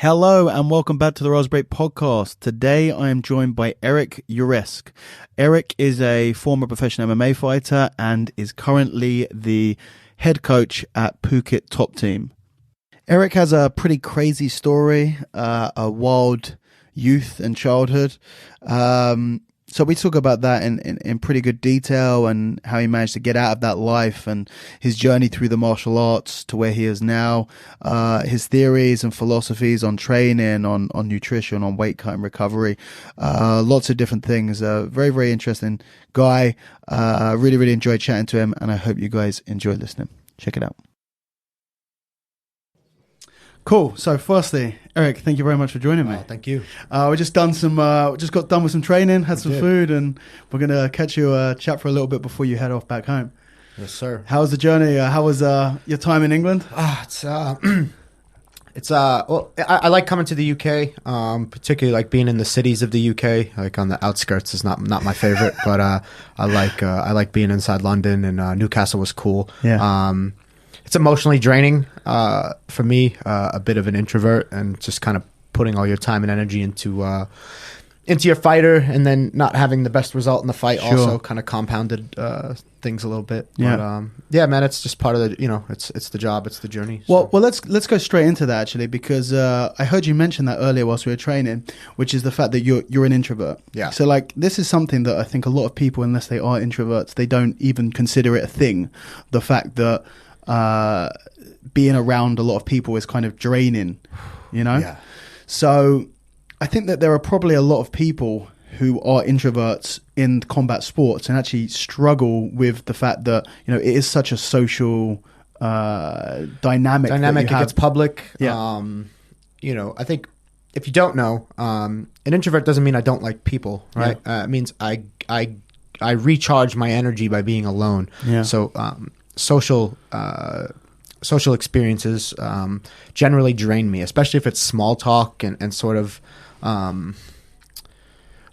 Hello and welcome back to the Raspberry Podcast. Today I am joined by Eric Uresk. Eric is a former professional MMA fighter and is currently the head coach at Phuket Top Team. Eric has a pretty crazy story, a wild youth and childhood. So we talk about that in pretty good detail and how he managed to get out of that life and his journey through the martial arts to where he is now, his theories and philosophies on training, on nutrition, on weight cut and recovery, lots of different things. Very, very interesting guy. Really, really enjoyed chatting to him, and I hope you guys enjoy listening. Check it out. Cool. So firstly, Eric, thank you very much for joining me. Thank you. We just got done with some training, had some food, and we're going to catch you chat for a little bit before you head off back home. Yes, sir. How was the journey? How was your time in England? Well, I like coming to the UK, particularly like being in the cities of the UK. Like on the outskirts is not my favorite, but I like being inside London, and Newcastle was cool. Yeah. It's emotionally draining for me, a bit of an introvert, and just kind of putting all your time and energy into your fighter, and then not having the best result in the fight. Sure. Also kind of compounded things a little bit. Yeah. But, yeah, man, it's just part of the, it's the job, it's the journey. Well, let's go straight into that actually, because I heard you mention that earlier whilst we were training, which is the fact that you're an introvert. Yeah. So like this is something that I think a lot of people, unless they are introverts, they don't even consider it a thing. The fact that being around a lot of people is kind of draining, Yeah. So I think that there are probably a lot of people who are introverts in combat sports and actually struggle with the fact that, it is such a social dynamic. It gets public. Yeah. I think if you don't know, an introvert doesn't mean I don't like people, right? Yeah. It means I recharge my energy by being alone. Yeah. So social experiences generally drain me, especially if it's small talk and sort of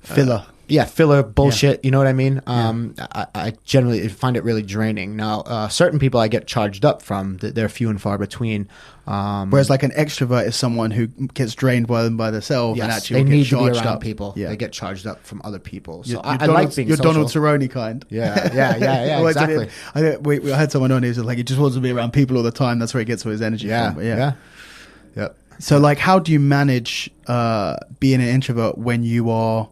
Filler. Filler bullshit. Yeah. You know what I mean? I generally find it really draining. Now, certain people I get charged up from. They're few and far between. Whereas like an extrovert is someone who gets drained by themselves, and actually they will need get to be charged around up. people. Yeah. They get charged up from other people. So You're I like being social. Donald Cerrone kind. Yeah, exactly. We had someone on who's like, he just wants to be around people all the time. That's where he gets all his energy from. But Yeah. So like, how do you manage being an introvert when you are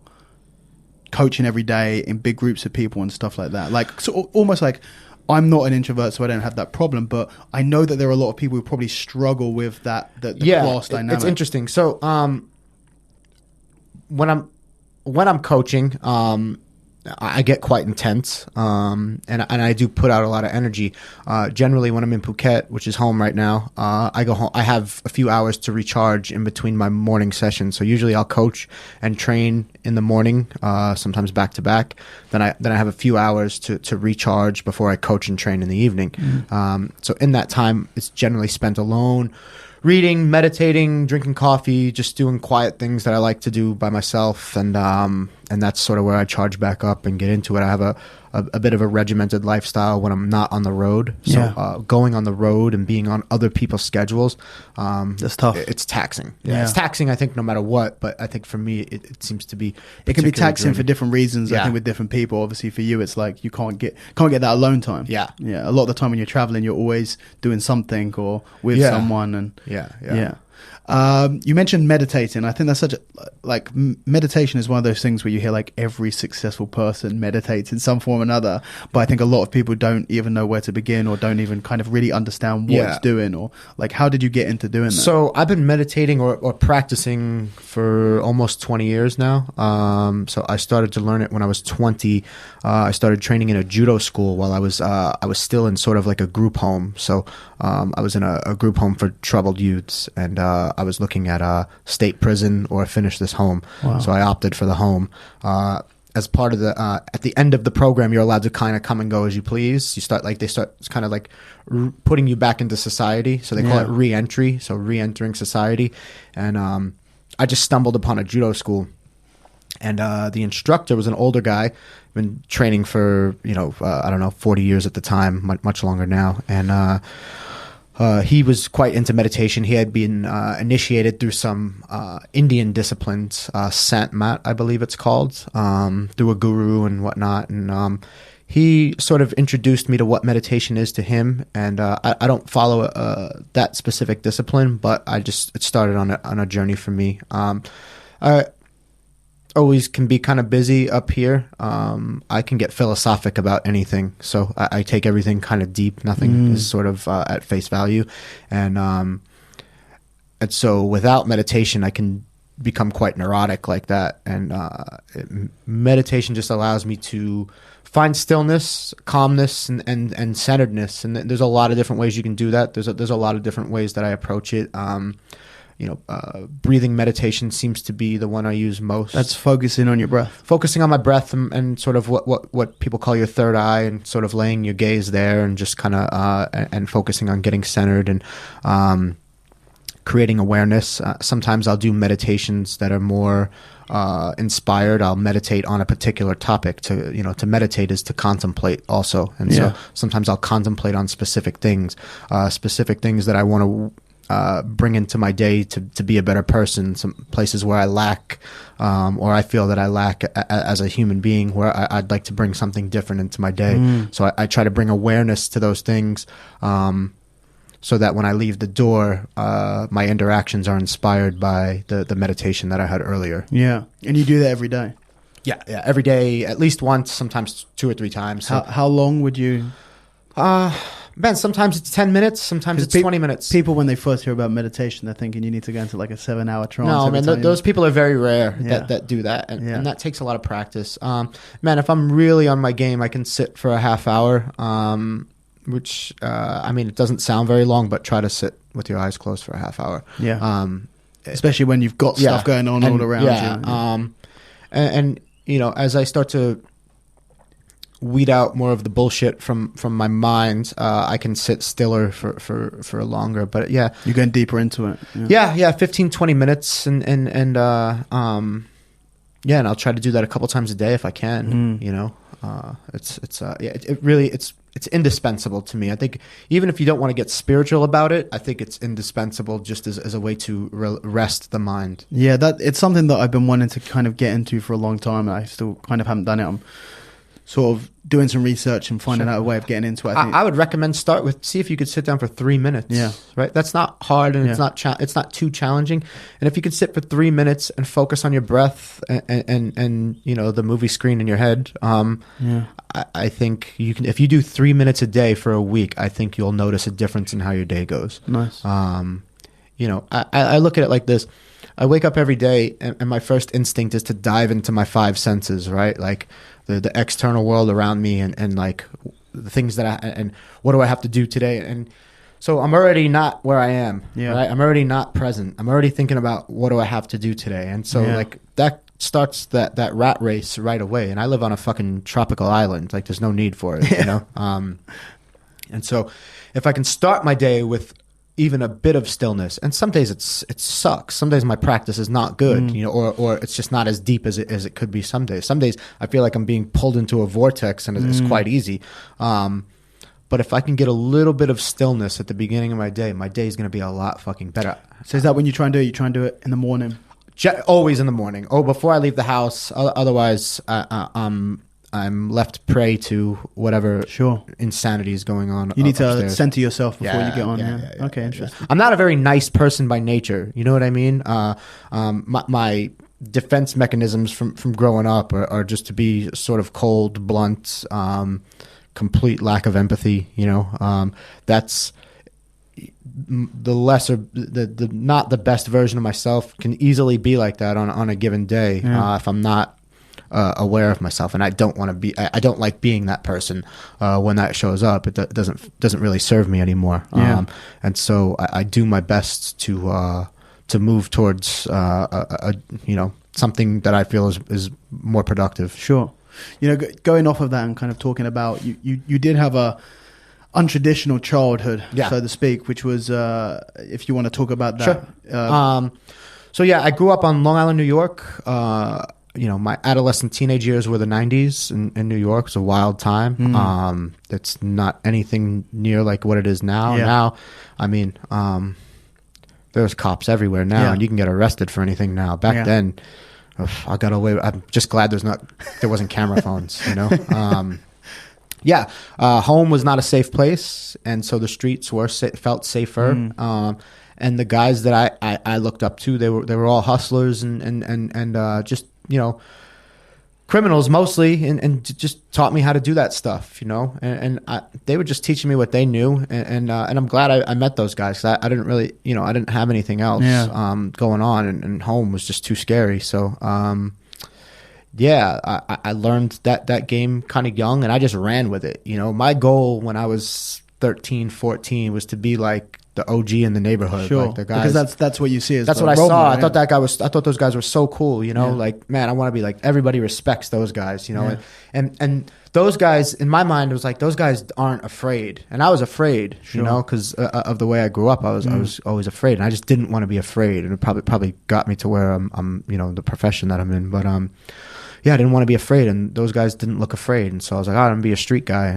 coaching every day in big groups of people and stuff like that? Like, so almost like, I'm not an introvert, so I don't have that problem, but I know that there are a lot of people who probably struggle with that, the class dynamic. It's interesting. So when I'm coaching, I get quite intense, and I do put out a lot of energy. Generally, when I'm in Phuket, which is home right now, I go home. I have a few hours to recharge in between my morning sessions. So usually, I'll coach and train in the morning, sometimes back to back. Then I have a few hours to recharge before I coach and train in the evening. Mm-hmm. So in that time, it's generally spent alone, reading, meditating, drinking coffee, just doing quiet things that I like to do by myself, and that's sort of where I charge back up and get into it. I have a bit of a regimented lifestyle when I'm not on the road. So going on the road and being on other people's schedules, that's tough. It's taxing. Yeah. It's taxing, I think, no matter what. But I think for me, it seems to be. It can be taxing for different reasons. Yeah. I think with different people. Obviously, for you, it's like you can't get that alone time. Yeah. A lot of the time when you're traveling, you're always doing something or with someone. And Yeah. You mentioned meditating. I think that's meditation is one of those things where you hear like every successful person meditates in some form or another, but I think a lot of people don't even know where to begin or don't even kind of really understand what it's doing, or like, how did you get into doing that? So I've been meditating or practicing for almost 20 years now. So I started to learn it when I was 20. I started training in a judo school while I was still in sort of like a group home. So I was in a group home for troubled youths, and I was looking at a state prison or finish this home. Wow. So I opted for the home. As part of the at the end of the program, you're allowed to kind of come and go as you please. They start kind of like putting you back into society. So they call it re-entry. So re-entering society. And I just stumbled upon a judo school, and the instructor was an older guy, been training for 40 years at the time, much longer now, and he was quite into meditation. He had been initiated through some Indian disciplines, Sant Mat, I believe it's called, through a guru and whatnot. And he sort of introduced me to what meditation is to him. And I don't follow that specific discipline, but it started on a journey for me. I always can be kind of busy up here. I can get philosophic about anything, so I take everything kind of deep. Nothing is sort of at face value, and so without meditation, I can become quite neurotic like that. And meditation just allows me to find stillness, calmness, and centeredness. And there's a lot of different ways you can do that. There's a lot of different ways that I approach it. Breathing meditation seems to be the one I use most. That's focusing on your breath. Focusing on my breath and sort of what people call your third eye, and sort of laying your gaze there and just kind of and focusing on getting centered and creating awareness. Sometimes I'll do meditations that are more inspired. I'll meditate on a particular topic. To meditate is to contemplate also, and so sometimes I'll contemplate on specific things that I want to bring into my day to be a better person, some places where I lack or I feel that I lack as a human being, where I'd like to bring something different into my day. So I try to bring awareness to those things so that when I leave the door, my interactions are inspired by the meditation that I had earlier. Yeah. And you do that every day? Yeah, every day, at least once, sometimes 2 or 3 times. So. How long would you... Man, sometimes it's 10 minutes, sometimes it's 20 minutes. People, when they first hear about meditation, they're thinking you need to go into like a 7-hour trance. No, man, those people are very rare that do that, Yeah. and that takes a lot of practice. Man, if I'm really on my game, I can sit for a half hour, which, it doesn't sound very long, but try to sit with your eyes closed for a half hour. Yeah. Especially when you've got stuff going on all around you. And as I start to weed out more of the bullshit from my mind, I can sit stiller for longer. But yeah, you're going deeper into it. Yeah, 15-20 minutes, and I'll try to do that a couple times a day if I can. It's indispensable to me. I think even if you don't want to get spiritual about it, I think it's indispensable just as a way to rest the mind. Yeah, it's something that I've been wanting to kind of get into for a long time. I still kind of haven't done it. I'm sort of doing some research and finding out a way of getting into it. I would recommend see if you could sit down for 3 minutes. Yeah. Right. That's not hard, and it's not too challenging. And if you could sit for 3 minutes and focus on your breath and the movie screen in your head, I think you can. If you do 3 minutes a day for a week, I think you'll notice a difference in how your day goes. Nice. I look at it like this. I wake up every day, and my first instinct is to dive into my 5 senses, right? Like the external world around me, and like the things and what do I have to do today? And so I'm already not where I am, right? I'm already not present. I'm already thinking about what do I have to do today? And so like that starts that rat race right away. And I live on a fucking tropical island. Like there's no need for it, And so if I can start my day with even a bit of stillness, and some days it sucks. Some days my practice is not good, or it's just not as deep as it could be. Some days I feel like I'm being pulled into a vortex, and it's quite easy. But if I can get a little bit of stillness at the beginning of my day is going to be a lot fucking better. So is that when you try and do it? You try and do it in the morning? Always in the morning. Before I leave the house. Otherwise, I'm left prey to whatever insanity is going on. You need upstairs. to center yourself before you get on. Okay, interesting. I'm not a very nice person by nature. You know what I mean? My defense mechanisms from growing up are just to be sort of cold, blunt, complete lack of empathy. That's the lesser, the not the best version of myself can easily be like that on a given day if I'm not aware of myself, and I don't want to be. I don't like being that person when that shows up. It doesn't really serve me anymore. And so I do my best to move towards something that I feel is more productive. Sure. Going off of that and kind of talking about you did have a untraditional childhood, so to speak, which was if you want to talk about that. Sure. So I grew up on Long Island, New York. my adolescent teenage years were the 90s in New York. It was a wild time. It's not anything near like what it is now. Yeah. Now, I mean, there's cops everywhere now, and you can get arrested for anything now. Back then, I got away. I'm just glad there wasn't camera phones, home was not a safe place, and so the streets felt safer. And the guys that I looked up to, they were all hustlers and just criminals mostly, and just taught me how to do that stuff, and they were just teaching me what they knew, and I'm glad I met those guys, 'cause I didn't really, I didn't have anything else going on, and home was just too scary. So I learned that game kind of young, and I just ran with it. My goal when I was 13, 14 was to be like the OG in the neighborhood. Sure. Like the guys, because that's what you see as that's the what I role saw. model, I thought those guys were so cool, like, man, I want to be like, everybody respects those guys, and those guys, in my mind, it was like, those guys aren't afraid. And I was afraid, because of the way I grew up. I was always afraid, and I just didn't want to be afraid. And it probably got me to where I'm the profession that I'm in. But, I didn't want to be afraid, and those guys didn't look afraid. And so I was like, I'm going to be a street guy.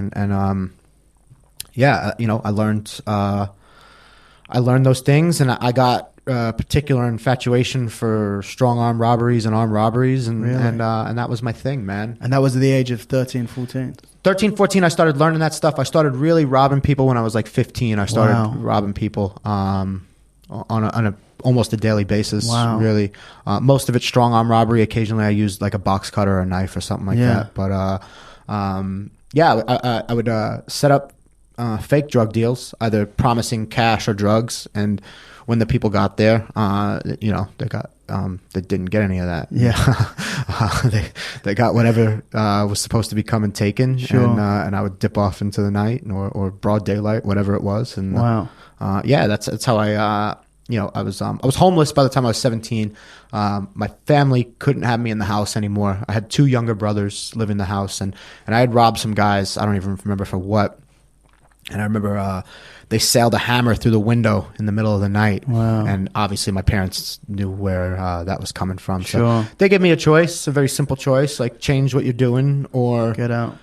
I learned those things, and I got a particular infatuation for strong arm robberies and armed robberies, and that was my thing, man. And that was at the age of 13, 14? 13, 14, I started learning that stuff. I started really robbing people when I was like 15. I started robbing people on a almost a daily basis, really. Most of it's strong arm robbery. Occasionally I used like a box cutter or a knife or something like that. But I would set up fake drug deals, either promising cash or drugs, and when the people got there, they didn't get any of that. They got whatever was supposed to be come and taken, and I would dip off into the night or broad daylight, whatever it was. And that's how I I was homeless by the time I was 17. My family couldn't have me in the house anymore. I had two younger brothers live in the house, and I had robbed some guys. I don't even remember for what. And I remember they sailed a hammer through the window in the middle of the night. Wow. And obviously my parents knew where that was coming from. So they gave me a choice, a very simple choice, like change what you're doing or get out.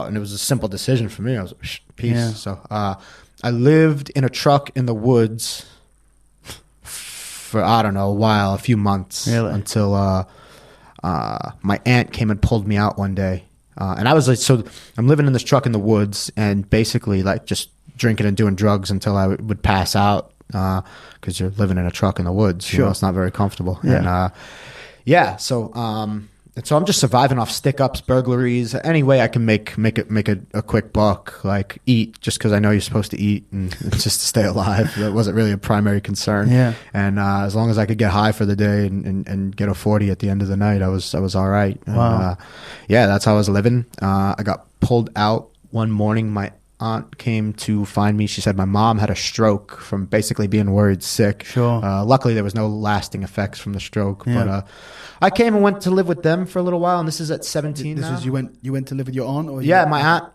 And it was a simple decision for me. I was like, peace. Yeah. So I lived in a truck in the woods for, I don't know, a few months. Really? Until my aunt came and pulled me out one day. And I was like, so I'm living in this truck in the woods and basically like just drinking and doing drugs until I would pass out, because you're living in a truck in the woods. You know, it's not very comfortable. Yeah. And so I'm just surviving off stick-ups, burglaries, any way I can make a quick buck, like eat, just because I know you're supposed to eat and just to stay alive. That wasn't really a primary concern. Yeah. And as long as I could get high for the day and get a 40 at the end of the night, I was all right. And, wow. That's how I was living. I got pulled out one morning. My aunt came to find me. She said my mom had a stroke from basically being worried sick. Sure. Luckily, there was no lasting effects from the stroke. Yeah. But I came and went to live with them for a little while, and this is at 17 This now. was you went to live with your aunt? Or my aunt.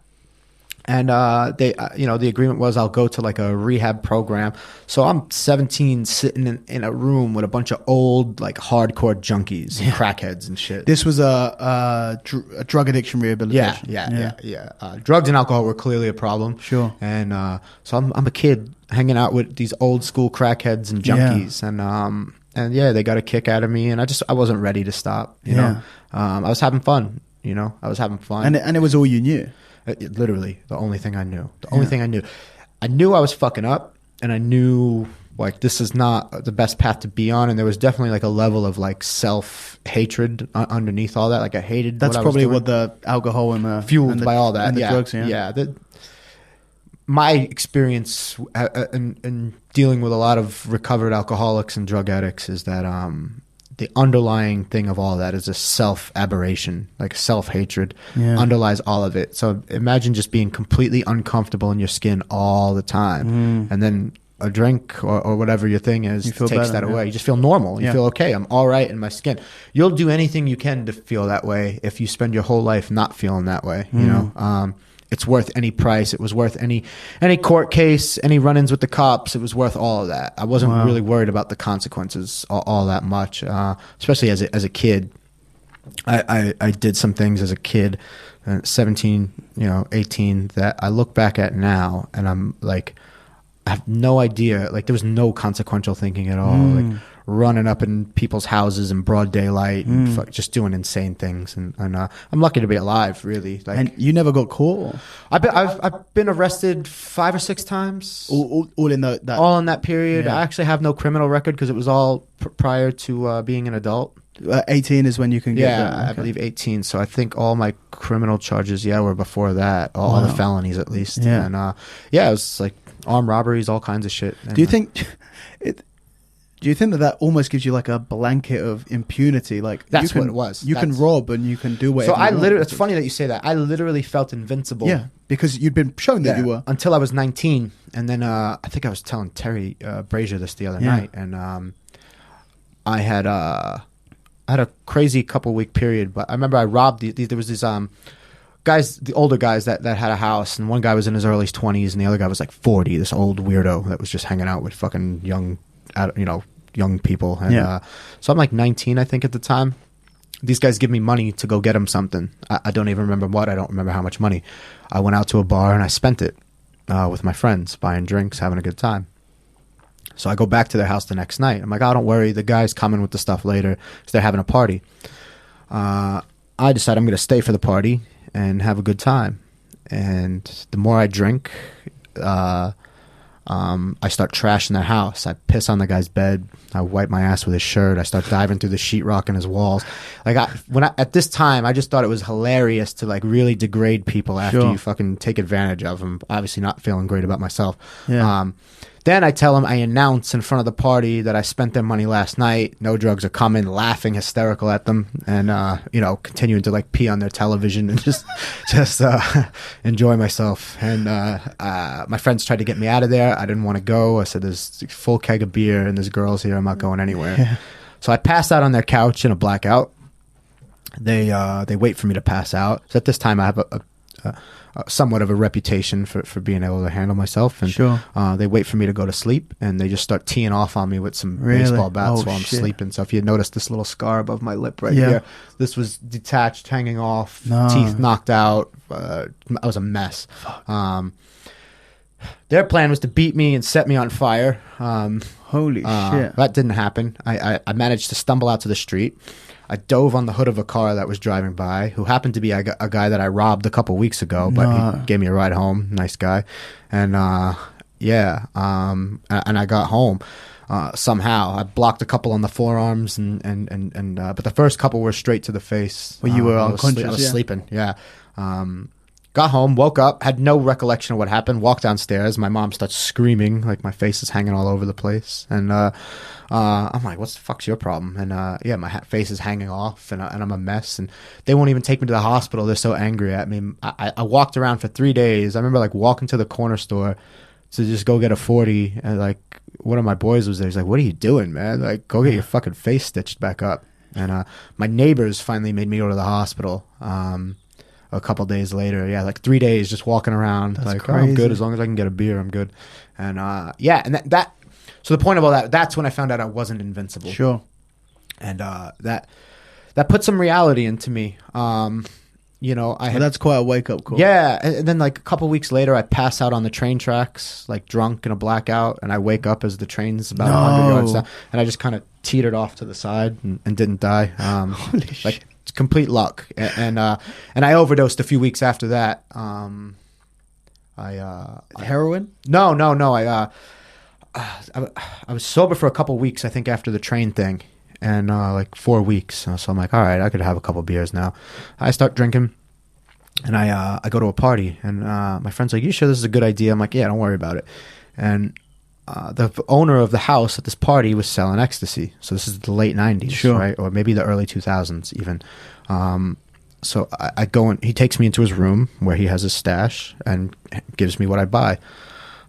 And they, the agreement was I'll go to like a rehab program. So I'm 17, sitting in a room with a bunch of old, like hardcore junkies, and crackheads and shit. This was a drug addiction rehabilitation. Yeah. Drugs and alcohol were clearly a problem. Sure. And so I'm a kid hanging out with these old school crackheads and junkies, and they got a kick out of me, and I wasn't ready to stop. You know, I was having fun. I was having fun, and it was all you knew. Literally the only thing I knew. I knew I was fucking up, and I knew like this is not the best path to be on. And there was definitely like a level of like self-hatred underneath all that. Like I hated. That's probably what the alcohol and the fueled by all that. And the drugs. My experience in dealing with a lot of recovered alcoholics and drug addicts is that the underlying thing of all that is a self-aberration, like self-hatred underlies all of it. So imagine just being completely uncomfortable in your skin all the time. And then a drink or whatever your thing is takes that away. You just feel normal. You feel okay. I'm all right in my skin. You'll do anything you can to feel that way if you spend your whole life not feeling that way. You know, it's worth any price. It was worth any court case, any run-ins with the cops. It was worth all of that. I wasn't really worried about the consequences all that much, especially as a kid. I did some things as a kid, 17, 18, that I look back at now and I'm like, I have no idea. Like, there was no consequential thinking at all. Like, running up in people's houses in broad daylight and just doing insane things. And I'm lucky to be alive, really. Like, and you never got caught? I've been arrested 5 or 6 times. All in that? All in that period. Yeah. I actually have no criminal record because it was all prior to being an adult. 18 is when you can get that. Okay. I believe 18. So I think all my criminal charges, were before that. All the felonies, at least. Yeah. And it was like armed robberies, all kinds of shit. And, do you think that almost gives you like a blanket of impunity? Like, that's what it was. You can rob and you can do whatever. So it's funny that you say that. I literally felt invincible. Yeah, because you'd been shown that you were. Until I was 19. And then I think I was telling Terry Brazier this the other night. And I had a crazy couple-week period. But I remember I robbed there was these guys, the older guys that had a house. And one guy was in his early 20s and the other guy was like 40, this old weirdo that was just hanging out with fucking young people. And so I'm like 19, I think, at the time. These guys give me money to go get them something. I don't even remember what. I don't remember how much money. I went out to a bar and I spent it with my friends, buying drinks, having a good time. So I go back to their house the next night. I'm like, oh, don't worry, the guy's coming with the stuff later because they're having a party. I decide I'm going to stay for the party and have a good time. And the more I drink, I start trashing their house. I piss on the guy's bed. I wipe my ass with his shirt. I start diving through the sheetrock in his walls. Like, at this time, I just thought it was hilarious to like really degrade people after you fucking take advantage of them. Obviously, not feeling great about myself. Yeah. Then I tell them, I announce in front of the party that I spent their money last night. No drugs are coming. Laughing hysterical at them, and continuing to like pee on their television and just enjoy myself. And my friends tried to get me out of there. I didn't want to go. I said, "There's a full keg of beer and there's girls here. I'm not going anywhere." Yeah. So I passed out on their couch in a blackout. They wait for me to pass out. So at this time, I have a somewhat of a reputation for being able to handle myself, and they wait for me to go to sleep, and they just start teeing off on me with some baseball bats while I'm sleeping. So if you notice this little scar above my lip right here, this was detached, hanging off, teeth knocked out. I was a mess. Their plan was to beat me and set me on fire. Holy shit. That didn't happen. I managed to stumble out to the street. I dove on the hood of a car that was driving by, who happened to be a guy that I robbed a couple weeks ago, but he gave me a ride home. Nice guy. And and I got home somehow. I blocked a couple on the forearms, but the first couple were straight to the face. Well, you were unconscious. I was sleeping. Yeah. Got home, woke up, had no recollection of what happened, walked downstairs. My mom starts screaming, like my face is hanging all over the place. And I'm like, what the fuck's your problem? And my face is hanging off, and I'm a mess. And they won't even take me to the hospital. They're so angry at me. I walked around for 3 days. I remember like walking to the corner store to just go get a 40. And like one of my boys was there. He's like, what are you doing, man? Like, go get your fucking face stitched back up. And my neighbors finally made me go to the hospital. A couple days later, like 3 days just walking around. That's like, I'm good. As long as I can get a beer, I'm good. And and that so the point of all that's when I found out I wasn't invincible. Sure. And that put some reality into me. That's quite a wake up call. Yeah. And then like a couple weeks later, I pass out on the train tracks, like drunk in a blackout, and I wake up as the train's about 100 yards down, and I just kind of teetered off to the side and didn't die. Holy shit. It's complete luck. And I overdosed a few weeks after that. Heroin? No. I was sober for a couple weeks, I think, after the train thing, and like 4 weeks. So I'm like, all right, I could have a couple beers now. I start drinking, and I go to a party, and my friend's like, you sure this is a good idea? I'm like, yeah, don't worry about it. And the owner of the house at this party was selling ecstasy. So this is the late 90s, right? Or maybe the early 2000s even. So I go in, he takes me into his room where he has his stash and gives me what I buy.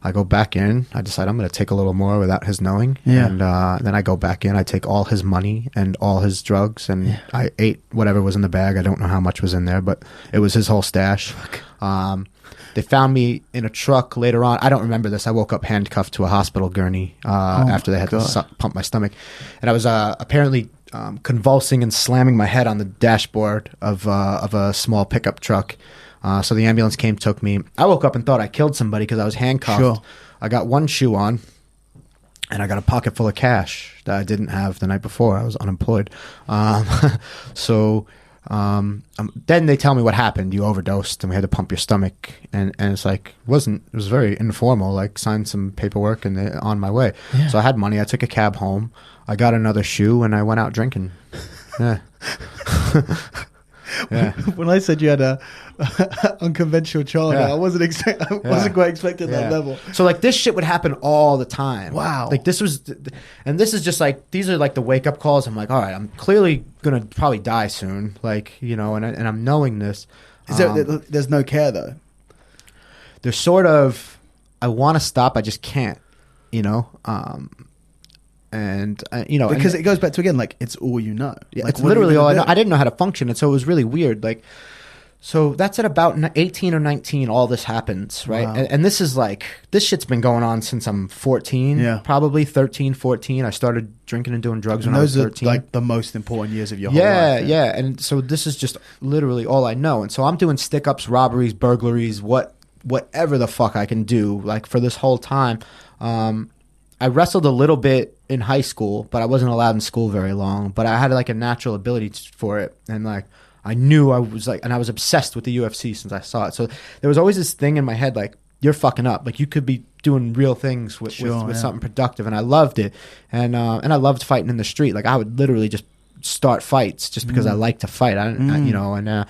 I go back in. I decide I'm going to take a little more without his knowing. Yeah. And then I go back in. I take all his money and all his drugs, and I ate whatever was in the bag. I don't know how much was in there, but it was his whole stash. They found me in a truck later on. I don't remember this. I woke up handcuffed to a hospital gurney after they had to pump my stomach. And I was apparently convulsing and slamming my head on the dashboard of a small pickup truck. So the ambulance came, took me. I woke up and thought I killed somebody because I was handcuffed. Sure. I got one shoe on, and I got a pocket full of cash that I didn't have the night before. I was unemployed. Then they tell me what happened. You overdosed, and we had to pump your stomach. And it's like, it was very informal, like signed some paperwork and on my way. Yeah. So I had money. I took a cab home. I got another shoe, and I went out drinking. Yeah. Yeah. When I said you had a unconventional childhood, I wasn't quite expecting that level. So like this shit would happen all the time. Wow. Like this is just like, these are like the wake up calls. I'm like, all right, I'm clearly gonna probably die soon. Like, you know, and I'm knowing this. There's no care though. There's sort of, I want to stop, I just can't. You know. And you know, because it goes back to, again, like, it's all you know. Yeah, like, it's literally all I know. I didn't know how to function, and so it was really weird. Like, so that's at about 18 or 19. All this happens, right? Wow. And this is like, this shit's been going on since I'm 14, probably 13, 14. I started drinking and doing drugs when I was 13. Those are like the most important years of your whole life. Yeah. And so this is just literally all I know. And so I'm doing stick-ups, robberies, burglaries, whatever the fuck I can do. Like, for this whole time, I wrestled a little bit in high school, but I wasn't allowed in school very long. But I had like a natural ability for it, and like I knew I was like, and I was obsessed with the UFC since I saw it. So there was always this thing in my head, like, you're fucking up. Like, you could be doing real things with something productive, and I loved it, and I loved fighting in the street. Like, I would literally just start fights just because I like to fight. You know, and I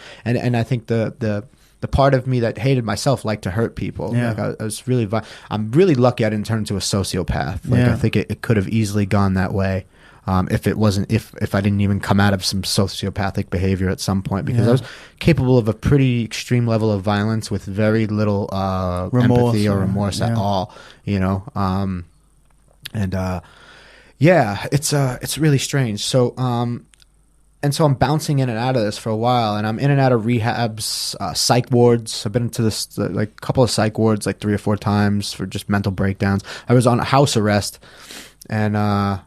think the part of me that hated myself liked to hurt people. Yeah. Like, I was really, I'm really lucky I didn't turn into a sociopath. Like, I think it could have easily gone that way. If it wasn't, if I didn't even come out of some sociopathic behavior at some point, because I was capable of a pretty extreme level of violence with very little empathy or remorse at all, you know? It's really strange. So, and so I'm bouncing in and out of this for a while, and I'm in and out of rehabs, psych wards. I've been into this, like, a couple of psych wards, like 3 or 4 times for just mental breakdowns. I was on house arrest, and I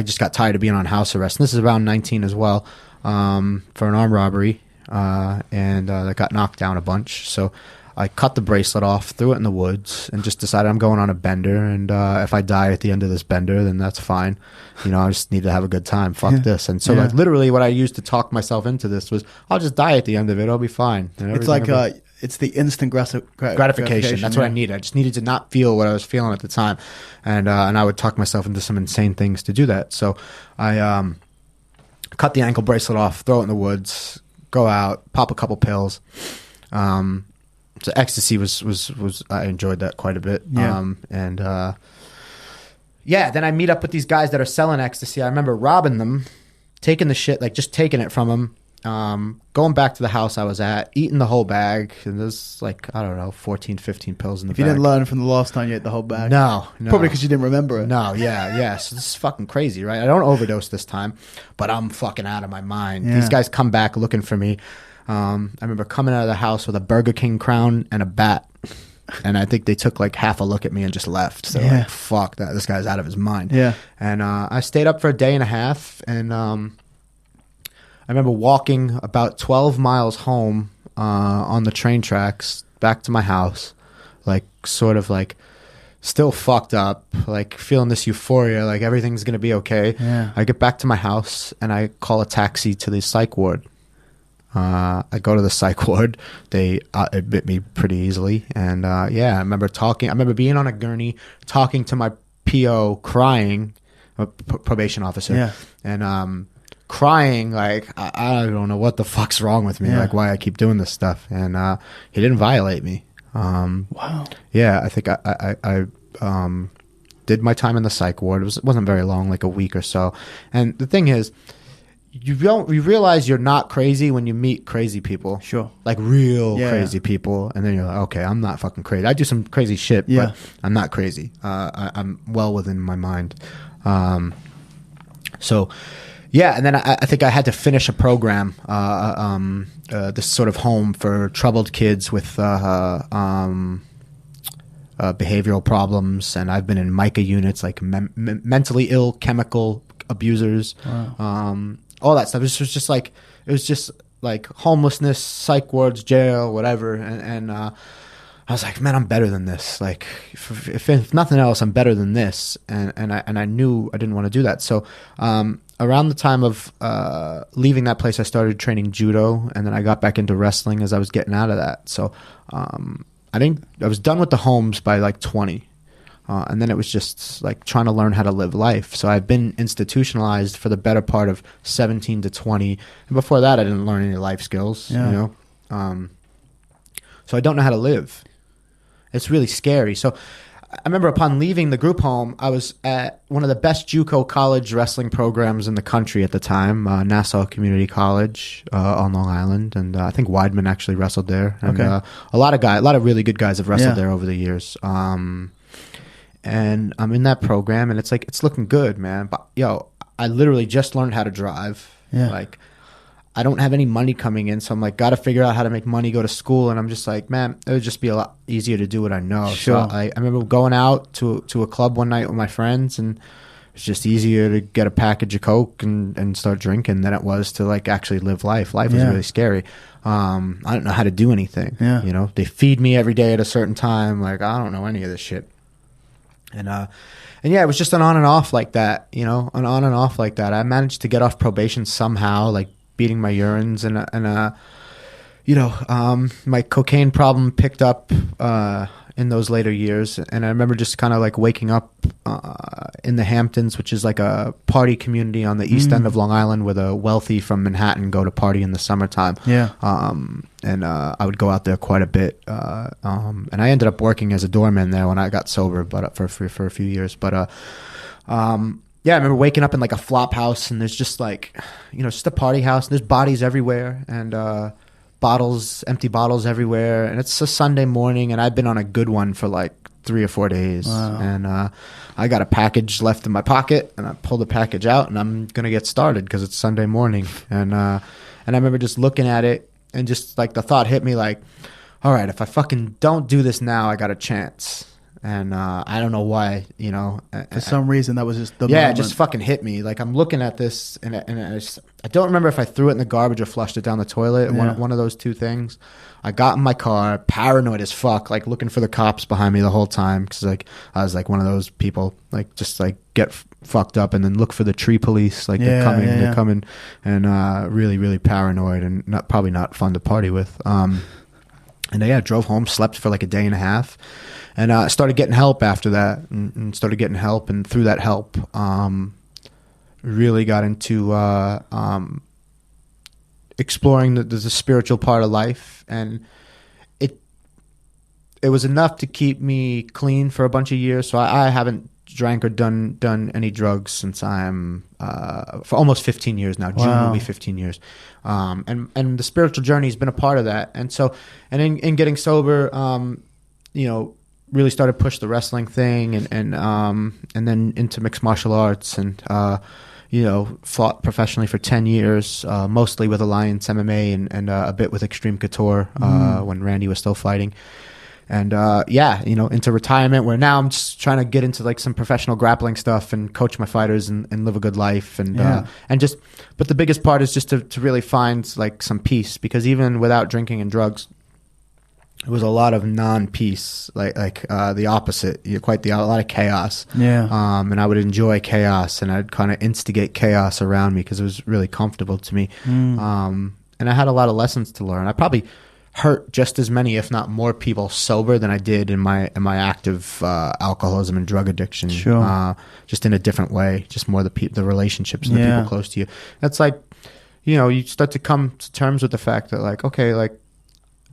just got tired of being on house arrest. And this is around 19 as well, for an armed robbery, and I got knocked down a bunch. So I cut the bracelet off, threw it in the woods, and just decided I'm going on a bender. And if I die at the end of this bender, then that's fine. You know, I just need to have a good time. Fuck this. And so, like, literally what I used to talk myself into this was, I'll just die at the end of it. I'll be fine. It's like, it's the instant gratification. That's what I needed. I just needed to not feel what I was feeling at the time. And I would talk myself into some insane things to do that. So I cut the ankle bracelet off, throw it in the woods, go out, pop a couple pills. So ecstasy was I enjoyed that quite a bit. Then I meet up with these guys that are selling ecstasy. I remember robbing them, taking the shit, like just taking it from them, going back to the house I was at, eating the whole bag. And there's like, I don't know, 14, 15 pills in the bag. If you didn't learn from the last time you ate the whole bag. No. Probably because you didn't remember it. No, yeah. So this is fucking crazy, right? I don't overdose this time, but I'm fucking out of my mind. Yeah. These guys come back looking for me. I remember coming out of the house with a Burger King crown and a bat. And I think they took like half a look at me and just left. So like, fuck that. This guy's out of his mind. Yeah. And I stayed up for a day and a half. And I remember walking about 12 miles home on the train tracks back to my house. Like, sort of like still fucked up. Like, feeling this euphoria. Like, everything's going to be okay. Yeah. I get back to my house and I call a taxi to the psych ward. I go to the psych ward. They admit me pretty easily. And I remember being on a gurney, talking to my PO, crying, a probation officer, and crying like, I don't know what the fuck's wrong with me, like why I keep doing this stuff. And he didn't violate me. Wow. Yeah, I think I did my time in the psych ward. It wasn't very long, like a week or so. And the thing is, you realize you're not crazy when you meet crazy people. Sure. Like real crazy people. And then you're like, okay, I'm not fucking crazy. I do some crazy shit, but I'm not crazy. I'm well within my mind. And then I think I had to finish a program, this sort of home for troubled kids with behavioral problems. And I've been in MICA units, like mentally ill, chemical abusers, all that stuff. It was just like homelessness, psych wards, jail, whatever. And I was like, man, I'm better than this. Like, if nothing else, I'm better than this. And I knew I didn't want to do that. So around the time of leaving that place, I started training judo, and then I got back into wrestling as I was getting out of that. So I was done with the homes by like 20. And then it was just like trying to learn how to live life. So I've been institutionalized for the better part of 17 to 20. And before that, I didn't learn any life skills, you know? So I don't know how to live. It's really scary. So I remember upon leaving the group home, I was at one of the best JUCO college wrestling programs in the country at the time, Nassau Community College on Long Island. And I think Weidman actually wrestled there. And a lot of really good guys have wrestled there over the years. And I'm in that program, and it's like, it's looking good, man. But I literally just learned how to drive. Yeah. Like, I don't have any money coming in, so I'm like, got to figure out how to make money, go to school. And I'm just like, man, it would just be a lot easier to do what I know. Sure. So I remember going out to a club one night with my friends, and it's just easier to get a package of Coke and start drinking than it was to like actually live life. Life was really scary. I don't know how to do anything. Yeah. You know, they feed me every day at a certain time. Like, I don't know any of this shit. And yeah, it was just an on and off like that, you know, an on and off like that. I managed to get off probation somehow, like beating my urines, and my cocaine problem picked up in those later years. And I remember just kind of like waking up in the Hamptons, which is like a party community on the east end of Long Island, where the wealthy from Manhattan go to party in the summertime. Yeah. And I would go out there quite a bit. And I ended up working as a doorman there when I got sober, but for a few years. But yeah, I remember waking up in like a flop house, and there's just like, you know, just a party house, and there's bodies everywhere, and empty bottles everywhere. And it's a Sunday morning, and I've been on a good one for like 3 or 4 days. Wow. And I got a package left in my pocket, and I pulled the package out, and I'm going to get started because it's Sunday morning. And I remember just looking at it, and just like the thought hit me like, all right, if I fucking don't do this now, I got a chance. And I don't know why, you know. For some reason, that was just the moment. Yeah, it just fucking hit me. Like, I'm looking at this, and I don't remember if I threw it in the garbage or flushed it down the toilet. Yeah. One of those two things. I got in my car, paranoid as fuck, like looking for the cops behind me the whole time, because like I was like one of those people, like just like get fucked up and then look for the tree police, like they're coming, and really, really paranoid, and probably not fun to party with. And yeah, drove home, slept for like a day and a half. And I started getting help after that, and started getting help. And through that help, really got into exploring the spiritual part of life. And it was enough to keep me clean for a bunch of years. So I haven't drank or done any drugs since I'm for almost 15 years now. June will be 15 years. And the spiritual journey has been a part of that. And so, and in getting sober, you know, really started to push the wrestling thing, and then into mixed martial arts, and you know, fought professionally for 10 years, mostly with Alliance MMA and a bit with Extreme Couture when Randy was still fighting. And yeah, you know, into retirement, where now I'm just trying to get into like some professional grappling stuff and coach my fighters and live a good life, and just, but the biggest part is just to really find like some peace, because even without drinking and drugs, it was a lot of non-peace, like the opposite. A lot of chaos. Yeah. And I would enjoy chaos, and I'd kind of instigate chaos around me because it was really comfortable to me. And I had a lot of lessons to learn. I probably hurt just as many, if not more, people sober than I did in my active alcoholism and drug addiction. Sure. Just in a different way, just more the relationships and the people close to you. That's like, you know, you start to come to terms with the fact that like, okay, like,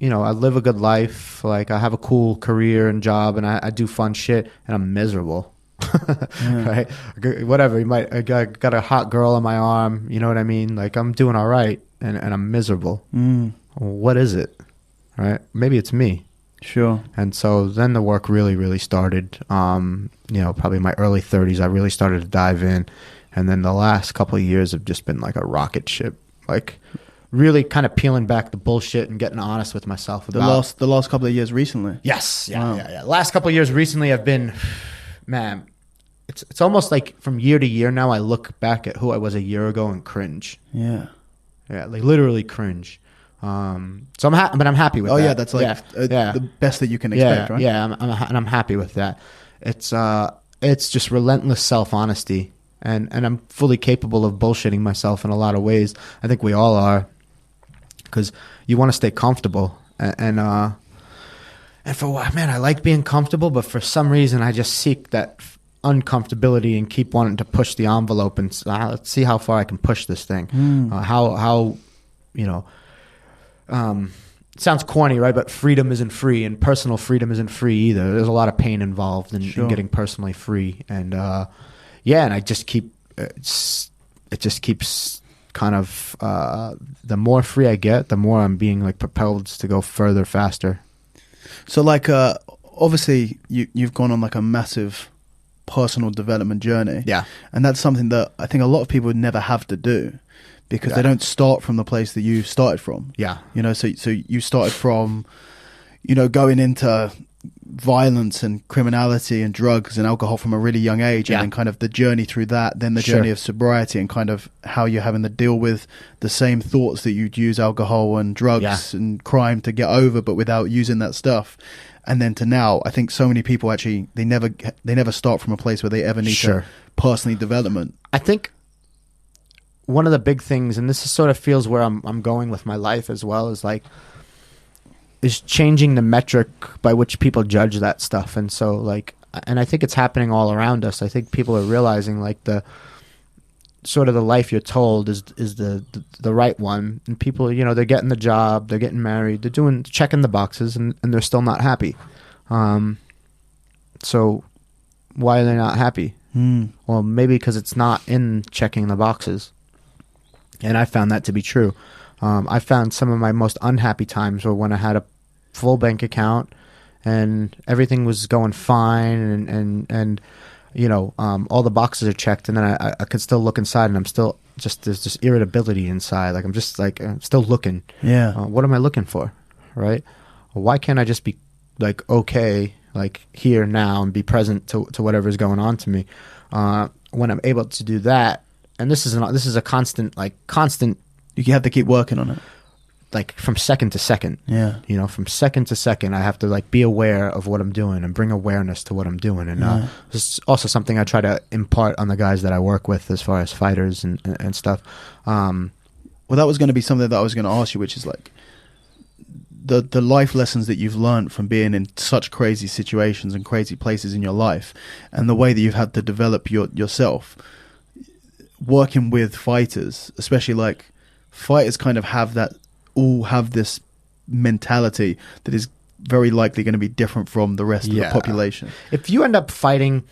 you know, I live a good life, like I have a cool career and job, and I do fun shit, and I'm miserable. Right? Whatever. I got a hot girl on my arm, you know what I mean? Like, I'm doing all right, and I'm miserable. What is it? Right? Maybe it's me. Sure. And so then the work really, really started. You know, probably my early 30s, I really started to dive in. And then the last couple of years have just been like a rocket ship. Like, really kind of peeling back the bullshit and getting honest with myself about the last couple of years recently. Yes. Yeah. Last couple of years recently, I've been, man, it's almost like from year to year now I look back at who I was a year ago and cringe. Yeah. Yeah, like literally cringe. So I'm happy with that. Oh yeah, that's like the best that you can expect, right? Yeah, I'm happy with that. It's just relentless self-honesty, and I'm fully capable of bullshitting myself in a lot of ways. I think we all are, because you want to stay comfortable, and for what, man, I like being comfortable, but for some reason I just seek that uncomfortability and keep wanting to push the envelope and let's see how far I can push this thing. How you know. It sounds corny, right? But freedom isn't free, and personal freedom isn't free either. There's a lot of pain involved in getting personally free, and and I just keep it just keeps kind of the more free I get, the more I'm being like propelled to go further, faster. So like obviously you've gone on like a massive personal development journey, and that's something that I think a lot of people would never have to do. Because they don't start from the place that you started from. Yeah. You know, so you started from, you know, going into violence and criminality and drugs and alcohol from a really young age, and then kind of the journey through that, then the journey of sobriety, and kind of how you're having to deal with the same thoughts that you'd use alcohol and drugs and crime to get over, but without using that stuff. And then to now, I think so many people actually, they never start from a place where they ever need to personally development. I think one of the big things, and this is sort of feels where I'm going with my life as well, is changing the metric by which people judge that stuff. And so like, and I think it's happening all around us. I think people are realizing like the sort of the life you're told is the right one, and people, you know, they're getting the job, they're getting married, they're checking the boxes, and they're still not happy. So why are they not happy? Well, maybe because it's not in checking the boxes. And I found that to be true. I found some of my most unhappy times were when I had a full bank account and everything was going fine, and you know, all the boxes are checked, and then I could still look inside, and I'm still there's this irritability inside. Like I'm still looking. Yeah. What am I looking for? Right? Well, why can't I just be like okay, like here now, and be present to whatever's going on to me? When I'm able to do that. And this is a constant. You have to keep working on it, like from second to second. Yeah, you know, from second to second, I have to like be aware of what I'm doing and bring awareness to what I'm doing. And this is also something I try to impart on the guys that I work with, as far as fighters and stuff. Well, that was going to be something that I was going to ask you, which is like the life lessons that you've learned from being in such crazy situations and crazy places in your life, and the way that you've had to develop yourself. Working with fighters, especially like fighters kind of have this mentality that is very likely going to be different from the rest of the population. If you end up fighting,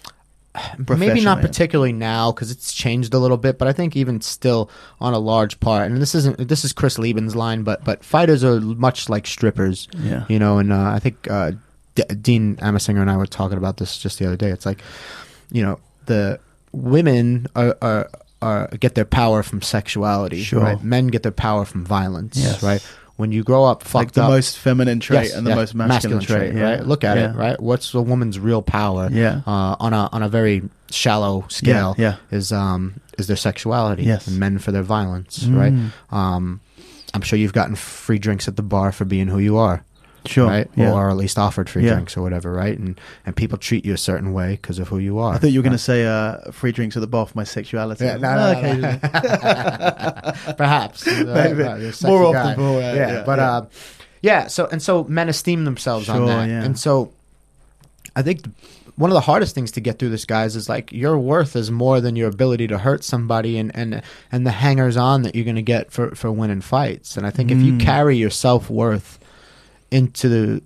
maybe not particularly now because it's changed a little bit, but I think even still on a large part, and this is Chris Lieben's line, but fighters are much like strippers, you know, and I think Dean Amasinger and I were talking about this just the other day. It's like, you know, the women are get their power from sexuality, right? Men get their power from violence, right? When you grow up fucked like the up, most feminine trait and the most masculine trait, right? Look at it, right? What's a woman's real power? On a very shallow scale, is their sexuality, and men for their violence, right? I'm sure you've gotten free drinks at the bar for being who you are. Right? Or at least offered free drinks or whatever, right? And people treat you a certain way because of who you are. I thought you were going to say free drinks at the bar for my sexuality. No. Perhaps. Maybe. More often. So men esteem themselves on that. And so I think one of the hardest things to get through this, guys, is like your worth is more than your ability to hurt somebody and the hangers on that you're going to get for winning fights. And I think if you carry your self-worth into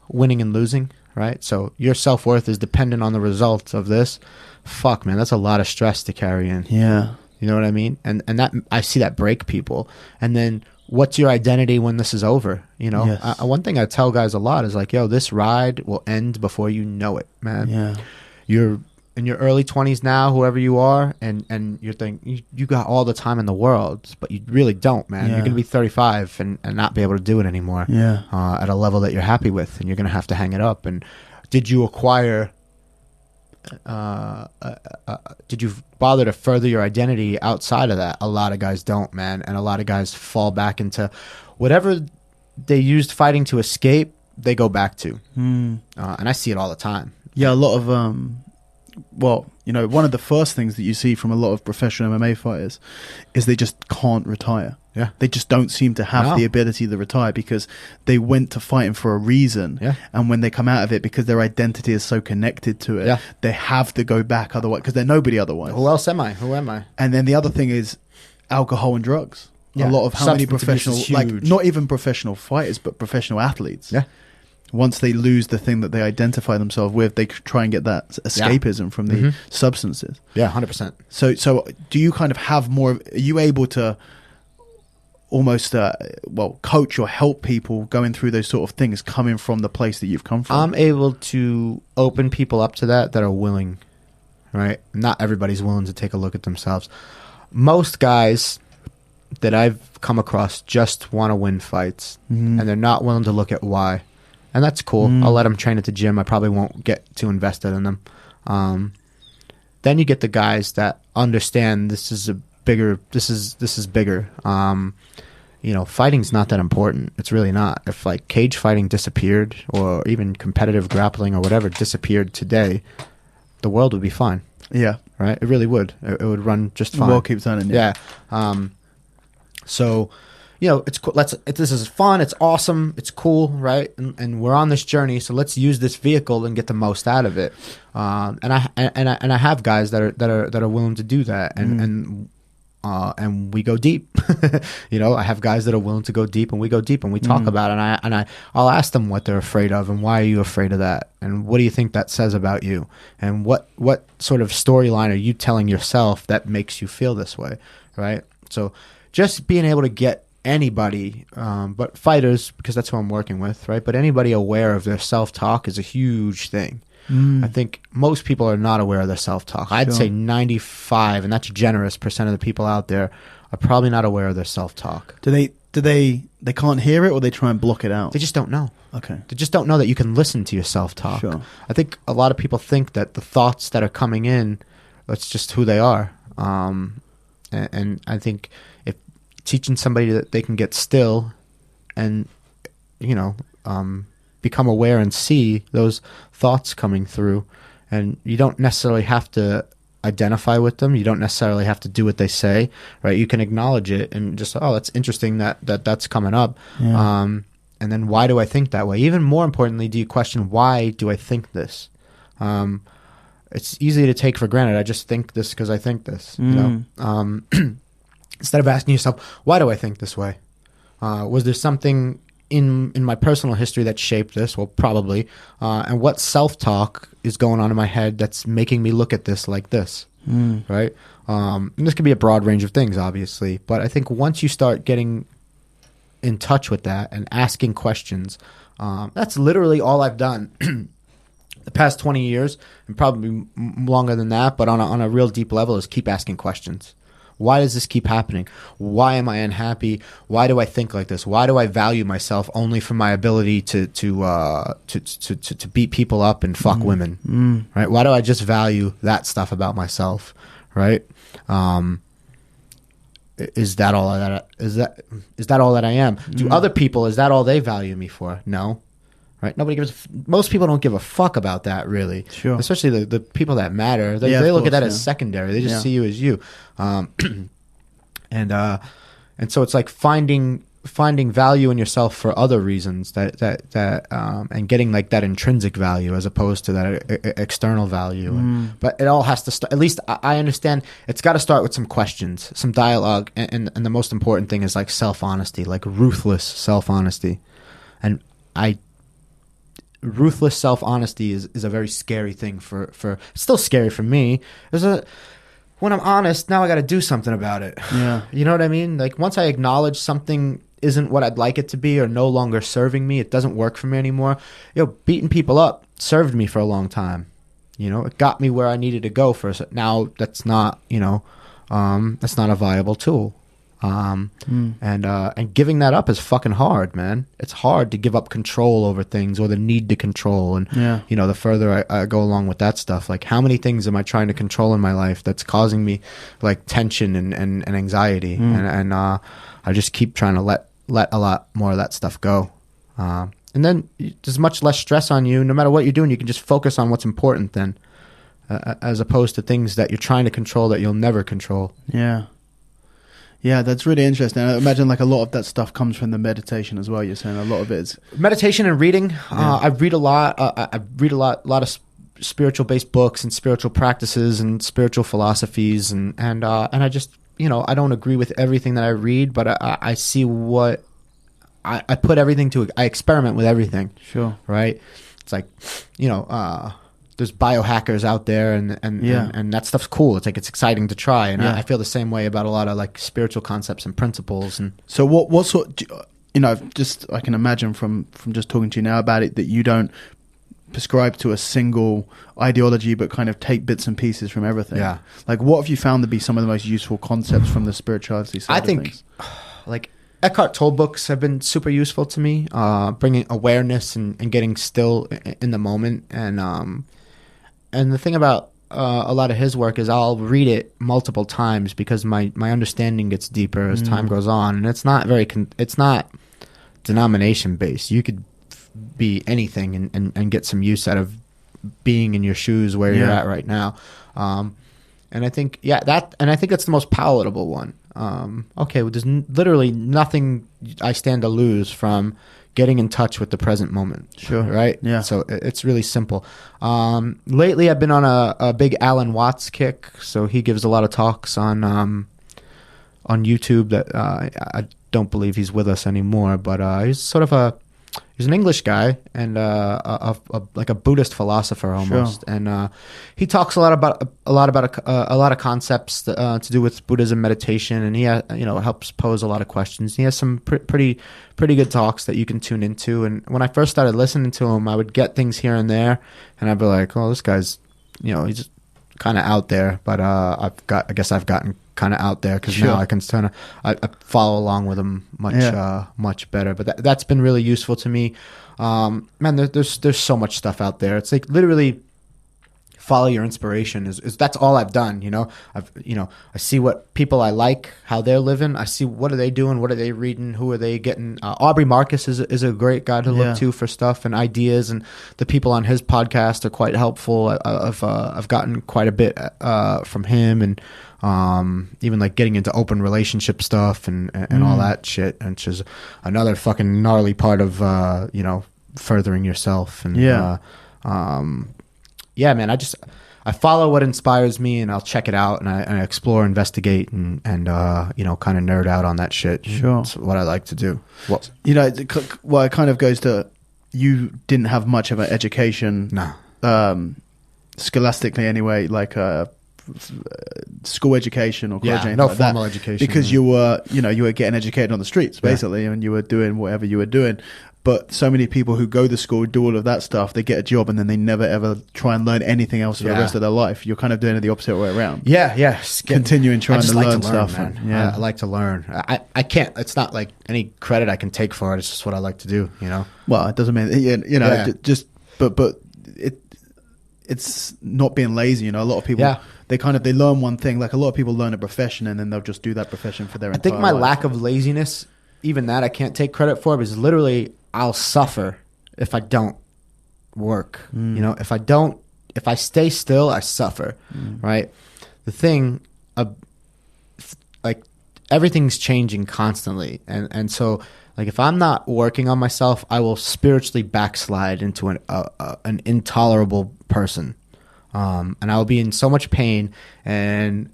winning and losing, right? So your self-worth is dependent on the results of this. Fuck, man, that's a lot of stress to carry in. Yeah. You know what I mean? And that I see that break people. And then what's your identity when this is over? You know, one thing I tell guys a lot is like, yo, this ride will end before you know it, man. Yeah. You're in your early 20s now, whoever you are, and you're thinking you got all the time in the world, but you really don't, man. You're going to be 35 and not be able to do it anymore at a level that you're happy with, and you're going to have to hang it up. And did you acquire did you bother to further your identity outside of that? A lot of guys don't, man, and a lot of guys fall back into whatever they used fighting to escape. They go back to, and I see it all the time. Yeah, a lot of well, you know, one of the first things that you see from a lot of professional MMA fighters is they just can't retire. Yeah. They just don't seem to have the ability to retire because they went to fighting for a reason. Yeah. And when they come out of it, because their identity is so connected to it, they have to go back otherwise because they're nobody otherwise. Who else am I? Who am I? And then the other thing is alcohol and drugs. Yeah. A lot of how many professional, like huge. not even professional fighters, but professional athletes. Yeah. Once they lose the thing that they identify themselves with, they try and get that escapism from the substances. Yeah, 100%. So do you kind of have more? Are you able to almost, coach or help people going through those sort of things coming from the place that you've come from? I'm able to open people up to that are willing, right? Not everybody's willing to take a look at themselves. Most guys that I've come across just want to win fights, and they're not willing to look at why. And that's cool. I'll let them train at the gym. I probably won't get too invested in them. Then you get the guys that understand this is bigger. You know, fighting's not that important. It's really not. If like cage fighting disappeared, or even competitive grappling or whatever disappeared today, the world would be fine. Yeah, right. It really would. It would run just fine. The world keeps turning. Yeah. So, you know, it's cool. This is fun. It's awesome. It's cool, right? And we're on this journey, so let's use this vehicle and get the most out of it. And I have guys that are willing to do that, and we go deep. You know, I have guys that are willing to go deep, and we go deep, and we talk about it. And I'll ask them what they're afraid of, and why are you afraid of that, and what do you think that says about you, and what sort of storyline are you telling yourself that makes you feel this way, right? So just being able to get anybody, but fighters, because that's who I'm working with, right? But anybody aware of their self-talk is a huge thing. I think most people are not aware of their self-talk. I'd say 95, and that's generous, % of the people out there are probably not aware of their self-talk. Do they can't hear it, or they try and block it out? They just don't know. Okay. They just don't know that you can listen to your self-talk. Sure. I think a lot of people think that the thoughts that are coming in, that's just who they are. And I think if teaching somebody that they can get still and, you know, become aware and see those thoughts coming through, and you don't necessarily have to identify with them. You don't necessarily have to do what they say, right? You can acknowledge it and just, oh, that's interesting that's coming up. Yeah. And then why do I think that way? Even more importantly, do you question, why do I think this? It's easy to take for granted. I just think this because I think this, you know? Instead of asking yourself, why do I think this way? Was there something in my personal history that shaped this? Well, probably. And what self-talk is going on in my head that's making me look at this like this, right? And this could be a broad range of things, obviously. But I think once you start getting in touch with that and asking questions, that's literally all I've done the past 20 years, and probably longer than that, but on a real deep level, is keep asking questions. Why does this keep happening? Why am I unhappy? Why do I think like this? Why do I value myself only for my ability to beat people up and fuck women? Right? Why do I just value that stuff about myself? Right? Is that all that I am? Do other people, is that all they value me for? No. Right? Most people don't give a fuck about that, really. Sure. Especially the people that matter. They look at that as secondary. They just see you as you. And so it's like finding value in yourself for other reasons that and getting like that intrinsic value as opposed to that external value. But it all has to start, at least I understand, it's got to start with some questions, some dialogue, and the most important thing is like self-honesty, like ruthless self-honesty. And ruthless self-honesty is a very scary thing for it's still scary for me. When I'm honest, now I got to do something about it. Yeah. You know what I mean? Like once I acknowledge something isn't what I'd like it to be or no longer serving me, it doesn't work for me anymore. Beating people up served me for a long time. It got me where I needed to go now that's not, that's not a viable tool. And giving that up is fucking hard, man. It's hard to give up control over things or the need to control. And you know, the further I go along with that stuff, like how many things am I trying to control in my life that's causing me like tension and anxiety, and I just keep trying to let a lot more of that stuff go. And then there's much less stress on you. No matter what you're doing, you can just focus on what's important then, as opposed to things that you're trying to control that you'll never control. Yeah, that's really interesting. I imagine like a lot of that stuff comes from the meditation as well. You're saying a lot of it is meditation and reading. I read a lot. I read a lot of spiritual based books and spiritual practices and spiritual philosophies, and I just, you know, I don't agree with everything that I read, but I see what I put everything to. I experiment with everything. Sure. Right. It's like, you know, there's biohackers out there, and that stuff's cool. It's like, it's exciting to try, and I feel the same way about a lot of like spiritual concepts and principles. And so, what sort? You know, just I can imagine from just talking to you now about it that you don't prescribe to a single ideology, but kind of take bits and pieces from everything. Yeah. Like, what have you found to be some of the most useful concepts from the spirituality side? I think, like, Eckhart Tolle books have been super useful to me, bringing awareness and getting still in the moment. And the thing about a lot of his work is I'll read it multiple times because my understanding gets deeper as time goes on. And it's not it's not denomination based. You could be anything and get some use out of being in your shoes where you're at right now. And I think, I think that's the most palatable one. Okay, well, there's literally nothing I stand to lose from getting in touch with the present moment. Sure. Right? Yeah. So it's really simple. Lately, I've been on a big Alan Watts kick. So he gives a lot of talks on YouTube that I don't believe he's with us anymore, but he's sort of he's an English guy and like a Buddhist philosopher almost. Sure. And he talks a lot about a lot of concepts to do with Buddhism, meditation, and he helps pose a lot of questions. He has some pretty good talks that you can tune into. And when I first started listening to him, I would get things here and there, and I'd be like, "Oh, this guy's, he's just kind of out there." But I guess I've gotten kind of out there because now I can I follow along with them much better. But that's been really useful to me. Man, there's so much stuff out there. It's like literally follow your inspiration is that's all I've done. I see what people I like, how they're living. I see what are they doing, what are they reading, who are they getting. Aubrey Marcus is a great guy to look to for stuff and ideas, and the people on his podcast are quite helpful. I've gotten quite a bit from him, and even like getting into open relationship stuff and all that shit, which is another fucking gnarly part of furthering yourself. And man, I follow what inspires me, and I'll check it out, and I explore, investigate, and kind of nerd out on that shit. Sure. That's what I like to do. Well, it kind of goes to, you didn't have much of an education. No. Scholastically anyway, like school education or college, no formal education, because you were getting educated on the streets basically, and you were doing whatever you were doing. But so many people who go to school, do all of that stuff, they get a job, and then they never ever try and learn anything else for the rest of their life. You're kind of doing it the opposite way around. Continuing trying to learn stuff. Man. I like to learn. I can't. It's not like any credit I can take for it. It's just what I like to do. Well, it doesn't mean but it's not being lazy. A lot of people they learn one thing. Like a lot of people learn a profession, and then they'll just do that profession for their entire life. I think my lack of laziness, even that I can't take credit for, because literally I'll suffer if I don't work. If I stay still, I suffer. Right? The thing, like everything's changing constantly, and so like if I'm not working on myself, I will spiritually backslide into an intolerable person, and I will be in so much pain and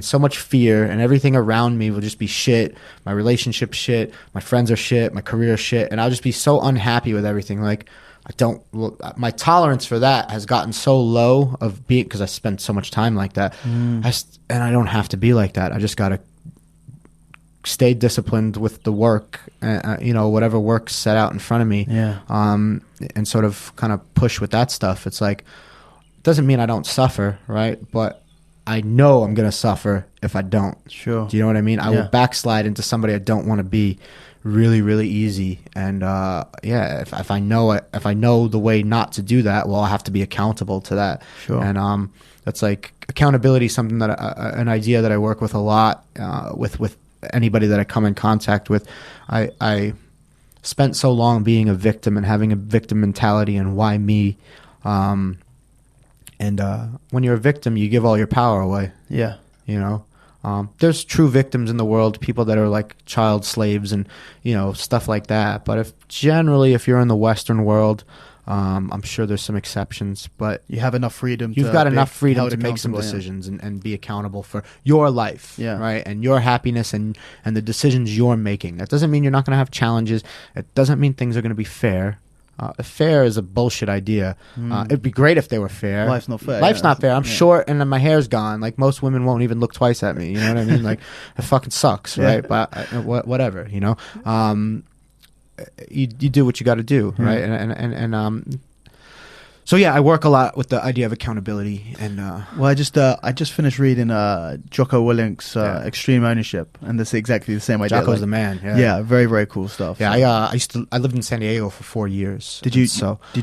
so much fear, and everything around me will just be shit. My relationship shit, my friends are shit, my career shit, and I'll just be so unhappy with everything. Like my tolerance for that has gotten so low because I spent so much time like that, and I don't have to be like that. I just gotta stay disciplined with the work, whatever work's set out in front of me, and sort of kind of push with that stuff. It's like, it doesn't mean I don't suffer, right? But I know I'm going to suffer if I don't. Sure. Do you know what I mean? I will backslide into somebody I don't want to be really, really easy. And if I know it, if I know the way not to do that, well, I'll have to be accountable to that. Sure. And that's like accountability, something that an idea that I work with a lot with anybody that I come in contact with. I spent so long being a victim and having a victim mentality and why me. And when you're a victim, you give all your power away. Yeah. You know, there's true victims in the world, people that are like child slaves and, you know, stuff like that. But if you're in the Western world, I'm sure there's some exceptions, but you have enough freedom. You've got enough freedom to make some decisions and be accountable for your life, right? And your happiness and the decisions you're making. That doesn't mean you're not going to have challenges. It doesn't mean things are going to be fair. Fair is a bullshit idea. It'd be great if they were fair. Life's not fair. Life's not fair. I'm short and my hair's gone. Like most women won't even look twice at me. You know what I mean? Like it fucking sucks, right? But whatever, you know. You do what you got to do, right? So yeah, I work a lot with the idea of accountability, and well, I just finished reading Jocko Willink's Extreme Ownership, and that's exactly the same idea. Jocko's the man. Yeah, very, very cool stuff. Yeah, I lived in San Diego for 4 years. Did you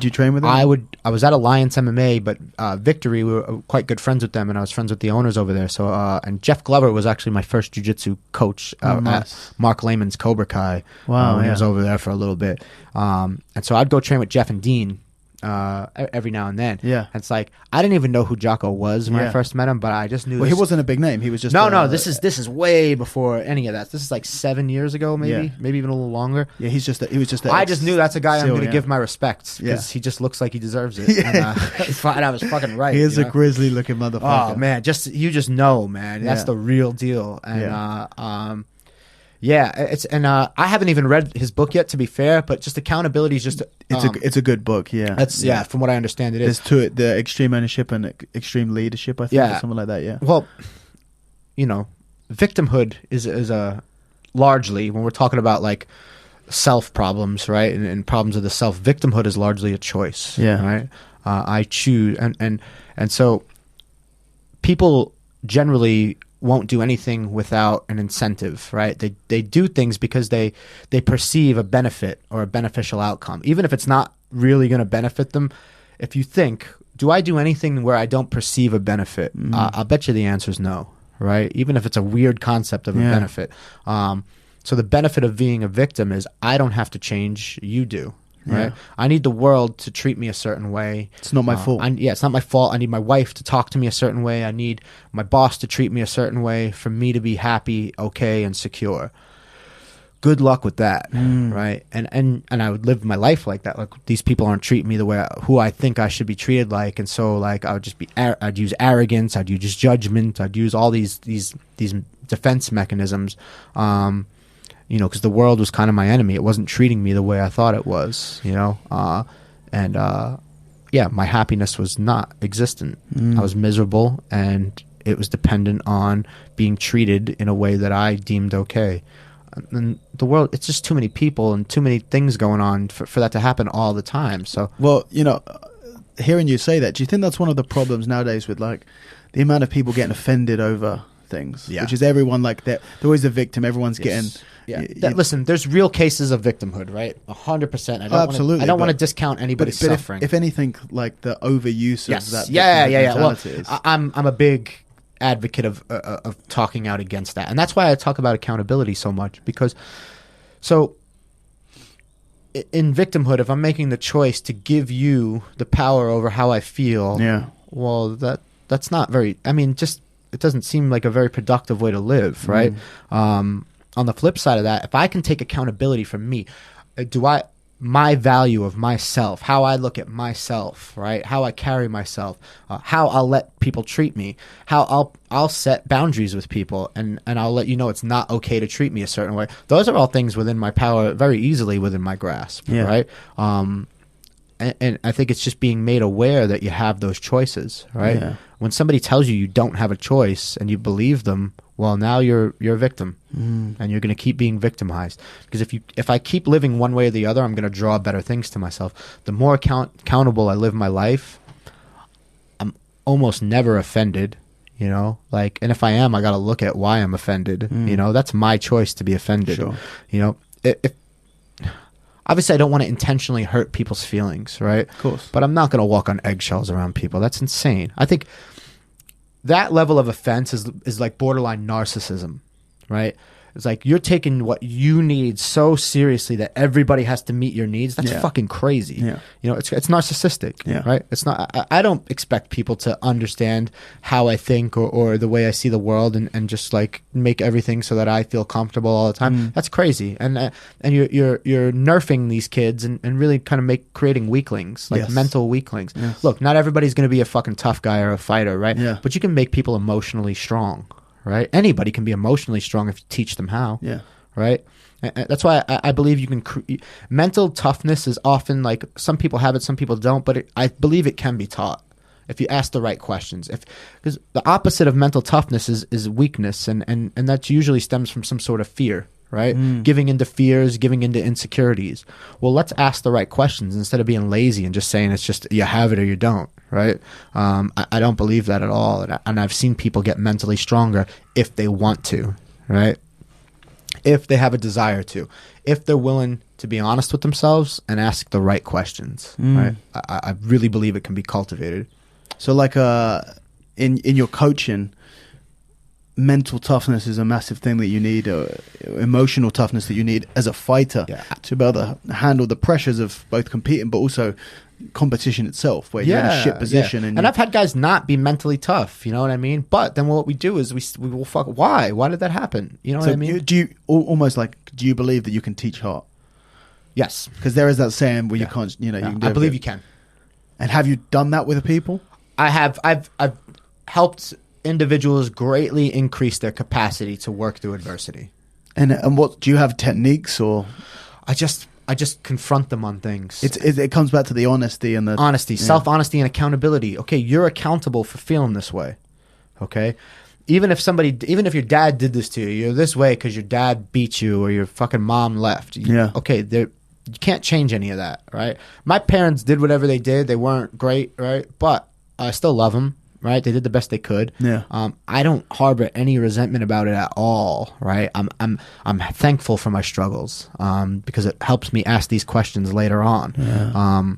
train with him? I was at Alliance MMA, but Victory, we were quite good friends with them, and I was friends with the owners over there. So and Jeff Glover was actually my first jiu-jitsu coach at Mark Lehman's Cobra Kai. Wow, when he was over there for a little bit, and so I'd go train with Jeff and Dean. Every now and then. Yeah. It's like I didn't even know who Jocko was when I first met him, but I just knew he wasn't a big name. He was just No, this is way before any of that. This is like 7 years ago, maybe even a little longer. Yeah, he was just I just knew that's a guy I'm going to give my respects because he just looks like he deserves it. And I was fucking right. He is a grizzly looking motherfucker. Oh man, you just know, man. That's the real deal. And I haven't even read his book yet, to be fair. But just accountability is just it's a good book. Yeah, that's from what I understand, it is. There's to it the extreme ownership and extreme leadership. I think, or something like that. Yeah. Well, you know, victimhood is a largely, when we're talking about like self problems, right, and problems of the self. Victimhood is largely a choice. Yeah. Right. I choose, and so people generally won't do anything without an incentive, right? They do things because they perceive a benefit or a beneficial outcome, even if it's not really going to benefit them. If you think, do I do anything where I don't perceive a benefit? I'll bet you the answer is no, right? Even if it's a weird concept of a benefit. So the benefit of being a victim is I don't have to change, you do. Right. I need the world to treat me a certain way. It's not my fault. It's not my fault. I need my wife to talk to me a certain way. I need my boss to treat me a certain way for me to be happy, okay, and secure. Good luck with that, right? And I would live my life like that. Like these people aren't treating me the way who I think I should be treated like, and so like I would just I'd use arrogance, I'd use judgment, I'd use all these defense mechanisms. You know, because the world was kind of my enemy. It wasn't treating me the way I thought it was, you know. My happiness was not existent. I was miserable, and it was dependent on being treated in a way that I deemed okay. And the world, it's just too many people and too many things going on for that to happen all the time. So, well, you know, hearing you say that, do you think that's one of the problems nowadays with like the amount of people getting offended over things? Yeah. Which is everyone like that. They're always a victim. Everyone's getting... Yeah. Listen, there's real cases of victimhood, right? 100%. Absolutely. I don't want to discount anybody's suffering. If anything, like the overuse of that. Well, I'm a big advocate of talking out against that, and that's why I talk about accountability so much. Because, so in victimhood, if I'm making the choice to give you the power over how I feel, well, that's not very. I mean, just it doesn't seem like a very productive way to live, right? On the flip side of that, if I can take accountability from me, my value of myself, how I look at myself, right? How I carry myself, how I'll let people treat me, how I'll set boundaries with people, and I'll let you know it's not okay to treat me a certain way. Those are all things within my power, very easily within my grasp, right? And I think it's just being made aware that you have those choices, right? Yeah. When somebody tells you don't have a choice and you believe them, well, now you're a victim, and you're going to keep being victimized. Because if I keep living one way or the other, I'm going to draw better things to myself. The more accountable I live my life, I'm almost never offended, You know, like, and if I am, I got to look at why I'm offended. You know, that's my choice to be offended. Sure. You know, if obviously I don't want to intentionally hurt people's feelings, right? Of course. But I'm not going to walk on eggshells around people. That's insane. I think that level of offense is like borderline narcissism, right? It's like you're taking what you need so seriously that everybody has to meet your needs. That's fucking crazy. Yeah. You know, it's narcissistic, right? It's not. I don't expect people to understand how I think or the way I see the world and just like make everything so that I feel comfortable all the time. That's crazy. And you're nerfing these kids and really kind of creating weaklings, like mental weaklings. Yes. Look, not everybody's going to be a fucking tough guy or a fighter, right? Yeah. But you can make people emotionally strong. Right? Anybody can be emotionally strong if you teach them how. Yeah. Right? And that's why I believe you can. Mental toughness is often like some people have it, some people don't, but I believe it can be taught if you ask the right questions. Because the opposite of mental toughness is weakness, and that usually stems from some sort of fear. Right? Giving into fears, giving into insecurities. Well, let's ask the right questions instead of being lazy and just saying it's just you have it or you don't. Right? I don't believe that at all. And I've seen people get mentally stronger if they want to. Right? If they have a desire to. If they're willing to be honest with themselves and ask the right questions. Right? I really believe it can be cultivated. So like in your coaching, mental toughness is a massive thing that you need, emotional toughness that you need as a fighter to be able to handle the pressures of both competing but also competition itself, where you're in a shit position. And I've had guys not be mentally tough, you know what I mean? But then what we do is we will fuck. Why did that happen? You know what I mean? Do you believe that you can teach heart? Yes, because there is that saying where you can't, you can do I believe you can. And have you done that with the people? I have. I've helped individuals greatly increase their capacity to work through adversity. And what do you have techniques, or I just confront them on things. It comes back to the honesty and the honesty, self-honesty and accountability. Okay, you're accountable for feeling this way. Okay, even if your dad did this to you, you're this way because your dad beat you or your fucking mom left. Okay, you can't change any of that, right? My parents did whatever they did. They weren't great, right? But I still love them. Right, they did the best they could. Yeah. I don't harbor any resentment about it at all. Right, I'm thankful for my struggles because it helps me ask these questions later on. Yeah.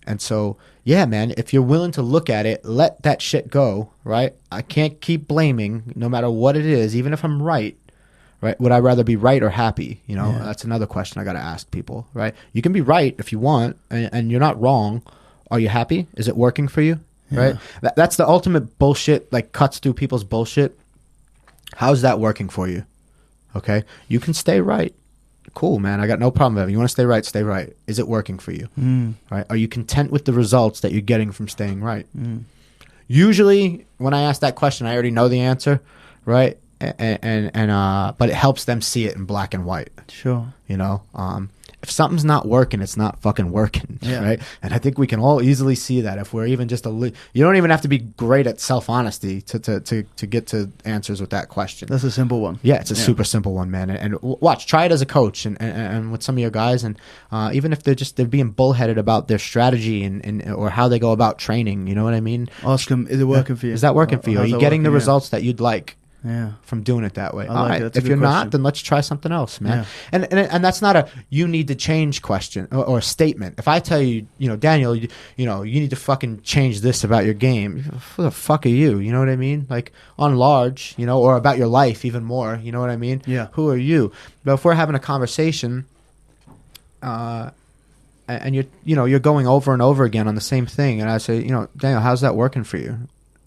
And so, yeah, man, if you're willing to look at it, let that shit go. Right, I can't keep blaming, no matter what it is, even if I'm right. Right, would I rather be right or happy? You know, that's another question I got to ask people. Right, you can be right if you want, and you're not wrong. Are you happy? Is it working for you? Right, that's the ultimate bullshit. Like cuts through people's bullshit. How's that working for you? Okay, you can stay right. Cool, man. I got no problem with it. You want to stay right? Stay right. Is it working for you? Right? Are you content with the results that you're getting from staying right? Usually, when I ask that question, I already know the answer, right? And but it helps them see it in black and white. Sure. You know, if something's not working, it's not fucking working, right? And I think we can all easily see that if we're even just you don't even have to be great at self-honesty to get to answers with that question. That's a simple one. Yeah, it's a super simple one, man. And watch, try it as a coach and with some of your guys, and even if they're being bullheaded about their strategy and or how they go about training, you know what I mean? Ask them, is it working for you? Is that working for you? Are you getting the results that you'd like? Yeah, from doing it that way. All right. If you're not, then let's try something else, man. Yeah. And that's not a you need to change question or a statement. If I tell you, Daniel, you need to fucking change this about your game. Who the fuck are you? You know what I mean? Like on large, or about your life even more. You know what I mean? Yeah. Who are you? But if we're having a conversation, and you're going over and over again on the same thing, and I say, Daniel, how's that working for you?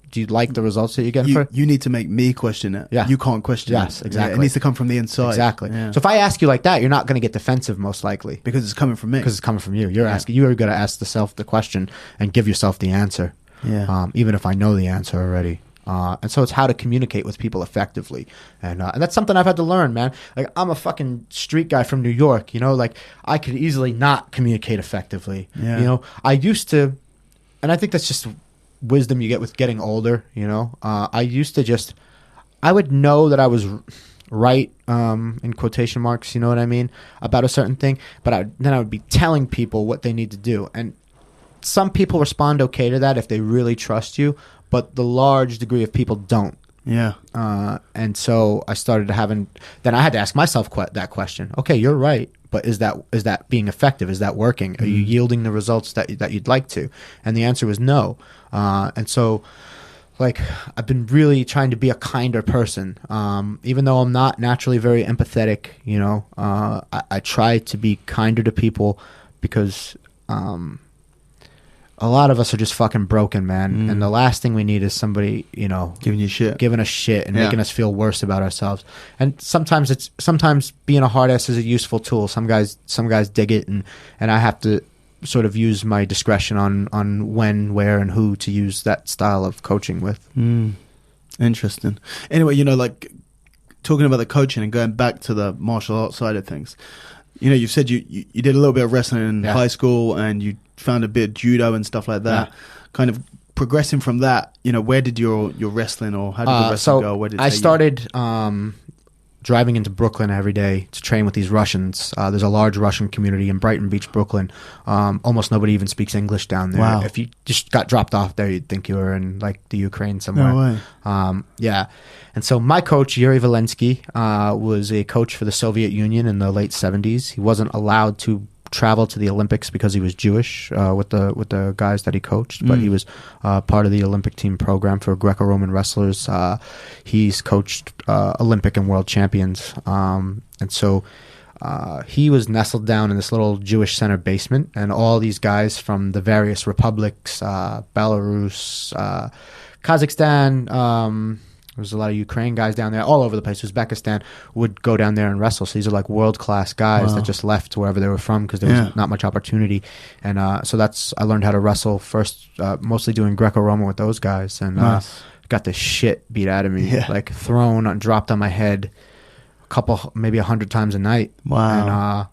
Do you like the results that you're getting for it? You need to make me question it. Yeah. You can't question it. Yes, exactly. Yeah, it needs to come from the inside. Exactly. Yeah. So if I ask you like that, you're not going to get defensive most likely. Because it's coming from me. Because it's coming from you. You're going to ask the question and give yourself the answer. Yeah. Even if I know the answer already. And so it's how to communicate with people effectively. And that's something I've had to learn, man. Like I'm a fucking street guy from New York, like I could easily not communicate effectively. Yeah. I used to, and I think that's just wisdom you get with getting older. I used to I would know that I was right, in quotation marks, you know what I mean, about a certain thing, but then I would be telling people what they need to do, and some people respond okay to that if they really trust you, but the large degree of people don't. Yeah. And so I started having. Then I had to ask myself that question. Okay, you're right, but is that being effective? Is that working? Are you yielding the results that you'd like to? And the answer was no. And so, like, I've been really trying to be a kinder person. Even though I'm not naturally very empathetic, you know, I try to be kinder to people because a lot of us are just fucking broken, man. And the last thing we need is somebody, you know, Giving us shit and making us feel worse about ourselves. And sometimes being a hard ass is a useful tool. Some guys dig it, and I have to sort of use my discretion on when, where, and who to use that style of coaching with. Interesting. Anyway, you know, like talking about the coaching and going back to the martial arts side of things, you know, you've said you did a little bit of wrestling in high school, and you found a bit of judo and stuff like that. Kind of progressing from that, you know, where did your wrestling, or how did the wrestling go? Where did I started driving into Brooklyn every day to train with these Russians. There's a large Russian community in Brighton Beach, Brooklyn. Almost nobody even speaks English down there. Wow. If you just got dropped off there, you'd think you were in like the Ukraine somewhere. No way. Yeah. And so my coach, Yuri Volensky, was a coach for the Soviet Union in the late 70s. He wasn't allowed to travel to the Olympics because he was Jewish with the guys that he coached, but he was part of the Olympic team program for Greco-Roman wrestlers. He's coached Olympic and world champions, and so he was nestled down in this little Jewish center basement, and all these guys from the various republics, Belarus, Kazakhstan, there's a lot of Ukraine guys down there, all over the place. Uzbekistan would go down there and wrestle. So these are like world-class guys that just left wherever they were from because there was not much opportunity. And so I learned how to wrestle first, mostly doing Greco-Roman with those guys. And got the shit beat out of me, like dropped on my head a couple, maybe 100 times a night. Wow. And,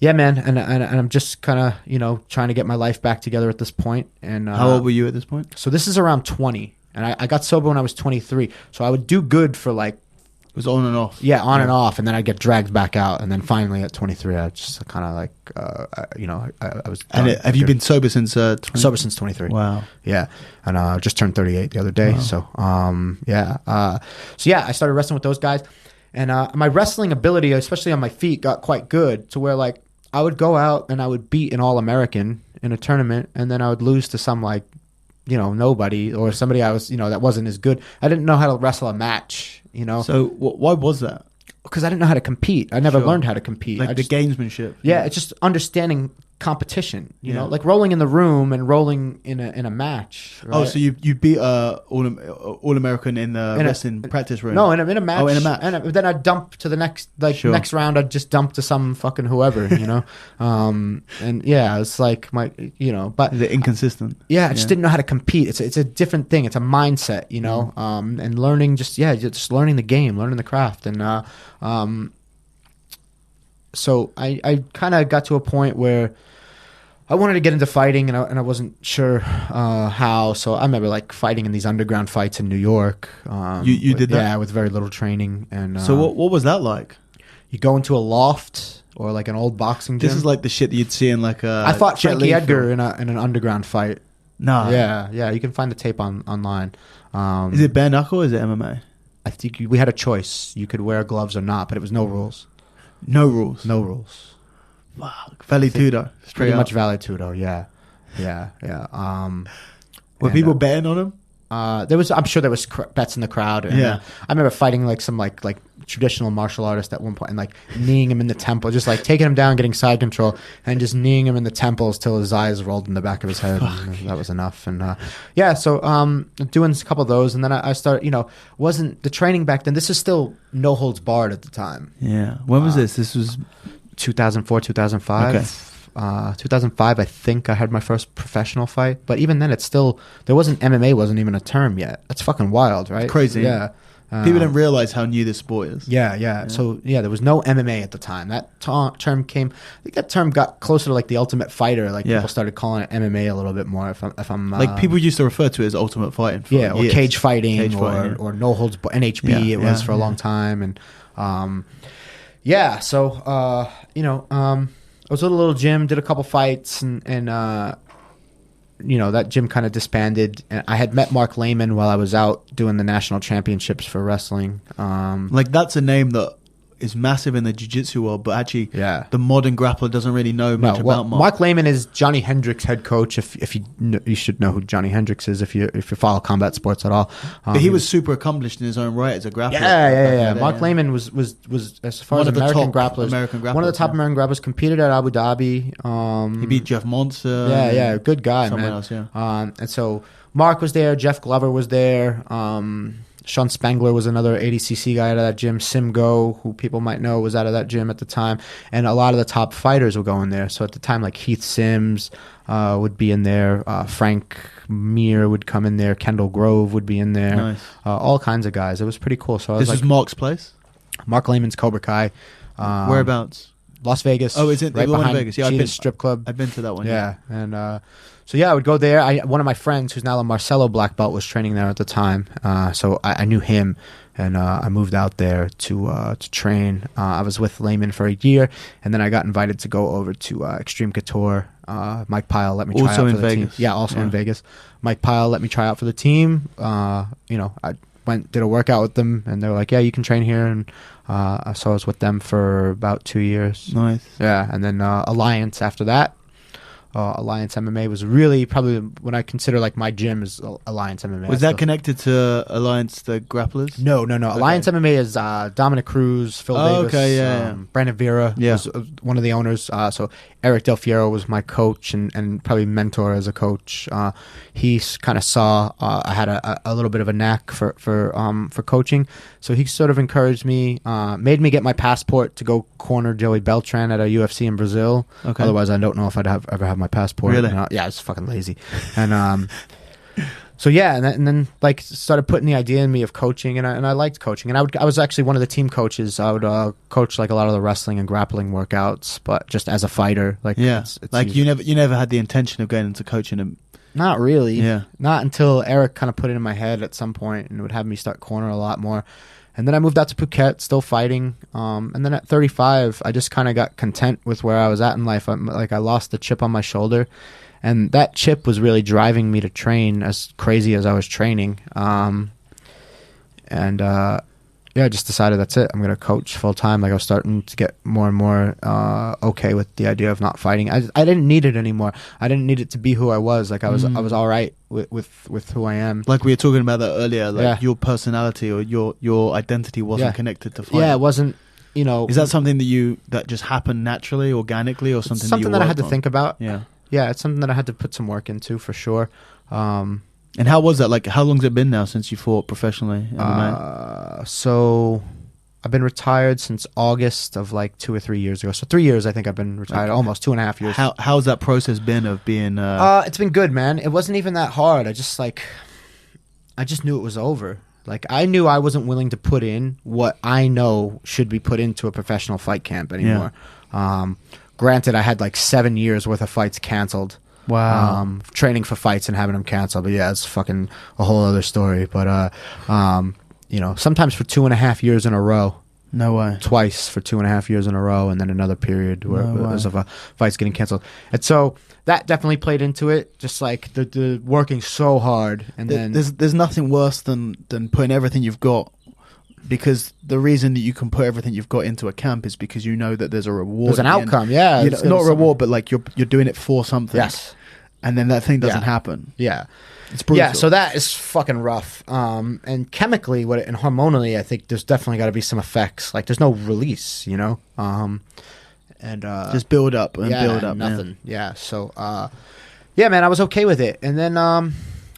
yeah, man. And I'm just kind of, you know, trying to get my life back together at this point. And how old were you at this point? So this is around 20. And I got sober when I was 23. So I would do good for like... It was on and off. Yeah, on and off. And then I'd get dragged back out. And then finally at 23, I just kind of like, you know, I was... And have you been sober since... Sober since 23. Wow. Yeah. And I just turned 38 the other day. Wow. So, yeah. So, yeah, I started wrestling with those guys. And my wrestling ability, especially on my feet, got quite good to where, like, I would go out and I would beat an All-American in a tournament. And then I would lose to some, like, you know, nobody or somebody I was, you know, that wasn't as good. I didn't know how to wrestle a match, you know. So why was that? Because I didn't know how to compete. I never learned how to compete. Like the gamesmanship. Yeah, it's just understanding competition, you know, like rolling in the room and rolling in a match. Right? Oh, so you beat All-American in the wrestling practice room? No, in a match. Oh, in a match. And then I'd dump to the next round. I'd just dump to some fucking whoever, you know. And yeah, it's like my, you know, but is it inconsistent? Yeah, I just didn't know how to compete. It's a different thing. It's a mindset, you know. And learning just learning the game, learning the craft, and so I kind of got to a point where I wanted to get into fighting, and I wasn't sure how. So I remember like fighting in these underground fights in New York. You did that? Yeah, with very little training. And so what was that like? You go into a loft or like an old boxing gym. This is like the shit that you'd see in like a... I fought Frankie Edgar in an underground fight. No. Yeah. You can find the tape online. Is it bare knuckle or is it MMA? I think we had a choice. You could wear gloves or not, but it was no rules. No rules? No rules. Fuck. Vale Tudo. Pretty much Vale Tudo, yeah. Were people betting on him? I'm sure there was bets in the crowd. And, I remember fighting like some like traditional martial artist at one point and like kneeing him in the temple, just like taking him down, getting side control, and just kneeing him in the temples till his eyes rolled in the back of his head. That was enough. And so doing a couple of those, and then I started. You know, wasn't the training back then? This is still no holds barred at the time. Yeah. When was this? This was 2004, 2005. Okay. 2005, I think I had my first professional fight, but even then, MMA wasn't even a term yet. That's fucking wild, right? Crazy. Yeah. People don't realize how new this sport is. Yeah. So there was no MMA at the time. That term came. I think that term got closer to like the Ultimate Fighter. Like people started calling it MMA a little bit more. If I'm like people used to refer to it as Ultimate Fighting. For or years. cage fighting, or no holds NHB. It was for a long time, and So I was at a little gym, did a couple fights, and that gym kind of disbanded. And I had met Mark Lehman while I was out doing the national championships for wrestling. Like that's a name that is massive in the jiu-jitsu world, but actually the modern grappler doesn't really know much about Mark. Mark Lehman is Johnny Hendricks' head coach. If you should know who Johnny Hendricks is if you follow combat sports at all. But he was super accomplished in his own right as a grappler. Yeah. Mark Lehman was as far as American grapplers, one of the top American grapplers. Competed at Abu Dhabi. He beat Jeff Monster. Yeah, good guy, someone man. Else, yeah. And so Mark was there. Jeff Glover was there. Sean Spangler was another 80cc guy out of that gym. Sim Go, who people might know, was out of that gym at the time. And a lot of the top fighters were going there. So at the time, like Heath Sims would be in there. Frank Mir would come in there. Kendall Grove would be in there. Nice. All kinds of guys. It was pretty cool. So this is Mark's place? Mark Lehman's Cobra Kai. Whereabouts? Las Vegas. Oh, is it right the one in behind Vegas? Yeah, Cheetah's Strip Club. I've been to that one. Yeah. And so I would go there. One of my friends, who's now a Marcelo black belt, was training there at the time. So I knew him, and I moved out there to train. I was with Lehman for a year, and then I got invited to go over to Extreme Couture. Mike Pyle let me try out for the team. Yeah, also in Vegas. Mike Pyle let me try out for the team. I did a workout with them, and they were like, "Yeah, you can train here." And so I was with them for about 2 years. Nice. Yeah, and then Alliance after that. Alliance MMA was really probably when I consider like my gym is Alliance MMA. Was that connected to Alliance the grapplers? No. Okay. Alliance MMA is Dominic Cruz, Phil Davis, Brandon Vera was one of the owners. So Eric Del Fiero was my coach and probably mentor as a coach. He kind of saw I had a little bit of a knack for coaching, so he sort of encouraged me, made me get my passport to go corner Joey Beltran at a UFC in Brazil. Okay. Otherwise, I don't know if I'd ever have my passport. Really? Yeah, I was fucking lazy, and so yeah, and then like started putting the idea in me of coaching, and I liked coaching, and I was actually one of the team coaches. I would coach like a lot of the wrestling and grappling workouts, but just as a fighter, like it's like easy. you never had the intention of going into coaching and. Not really. Yeah. Not until Eric kind of put it in my head at some point and would have me start corner a lot more. And then I moved out to Phuket, still fighting. And then at 35, I just kind of got content with where I was at in life. I lost the chip on my shoulder. And that chip was really driving me to train as crazy as I was training. I just decided that's it. I'm going to coach full time. Like I was starting to get more and more okay with the idea of not fighting. I didn't need it anymore. I didn't need it to be who I was. Like I was all right with who I am. Like we were talking about that earlier. Like your personality or your identity wasn't connected to fighting. Yeah, it wasn't. Is that something that just happened naturally, organically, or something? Something that I had to think about. Yeah, it's something that I had to put some work into for sure. And how was that? Like, how long's it been now since you fought professionally? So I've been retired since August of like 2 or 3 years ago. So 3 years, I think I've been retired, almost 2.5 years. How's that process been of being? It's been good, man. It wasn't even that hard. I just knew it was over. Like I knew I wasn't willing to put in what I know should be put into a professional fight camp anymore. Granted, I had like 7 years worth of fights canceled. Wow. Training for fights and having them canceled. But yeah, it's fucking a whole other story. But, sometimes for 2.5 years in a row. No way. Twice for 2.5 years in a row. And then another period where because of fights getting canceled. And so that definitely played into it. Just like the working so hard. And then there's nothing worse than putting everything you've got. Because the reason that you can put everything you've got into a camp is because you know that there's a reward. There's an outcome, yeah. Not a reward, but like you're doing it for something. Yes. And then that thing doesn't happen. Yeah. It's brutal. Yeah, so that is fucking rough. And chemically and hormonally, I think there's definitely got to be some effects. Like there's no release, and just build up and build up. Nothing. Yeah. So man, I was okay with it. And then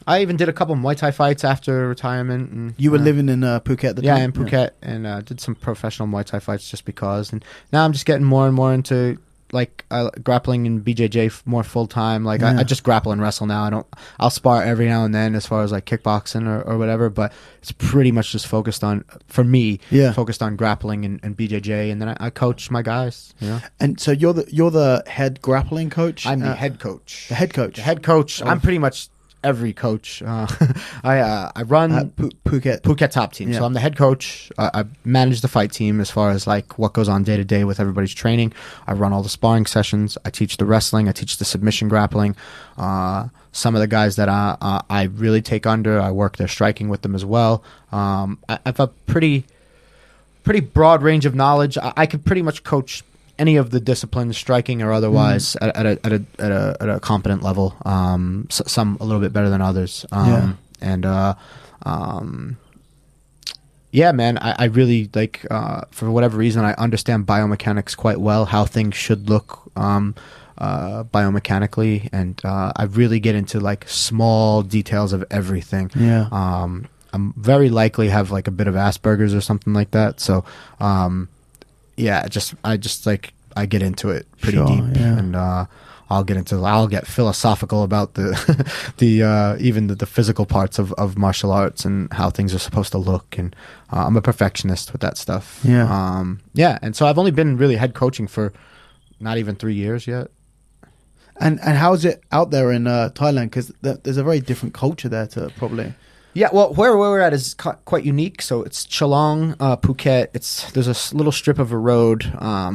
I even did a couple Muay Thai fights after retirement. And, you were living in Phuket at the time? Yeah, in Phuket. And did some professional Muay Thai fights just because. And now I'm just getting more and more into like grappling and BJJ more full time. Like I just grapple and wrestle now. I'll spar every now and then as far as like kickboxing or whatever, but it's pretty much just focused on, for me, focused on grappling and BJJ. And then I coach my guys. And so you're the head grappling coach? I'm the head coach. The head coach. The head coach. I'm pretty much every coach. I run Phuket top team. Yeah. So I'm the head coach. I manage the fight team as far as like what goes on day to day with everybody's training. I run all the sparring sessions. I teach the wrestling. I teach the submission grappling. Some of the guys that I really take under, I work their striking with them as well. I have a pretty broad range of knowledge. I could pretty much coach any of the disciplines, striking or otherwise, at a competent level. Some a little bit better than others. Yeah, man, I really like, for whatever reason, I understand biomechanics quite well, how things should look biomechanically, and I really get into like small details of everything. Yeah. I'm very likely have like a bit of Asperger's or something like that. So, yeah, I get into it pretty deep, and I'll get philosophical about even the physical parts of martial arts and how things are supposed to look, and I'm a perfectionist with that stuff. Yeah. And so I've only been really head coaching for not even 3 years yet. And how is it out there in Thailand? Because there's a very different culture there to probably. Yeah, well, where we're at is quite unique. So it's Chalong, Phuket. There's a little strip of a road.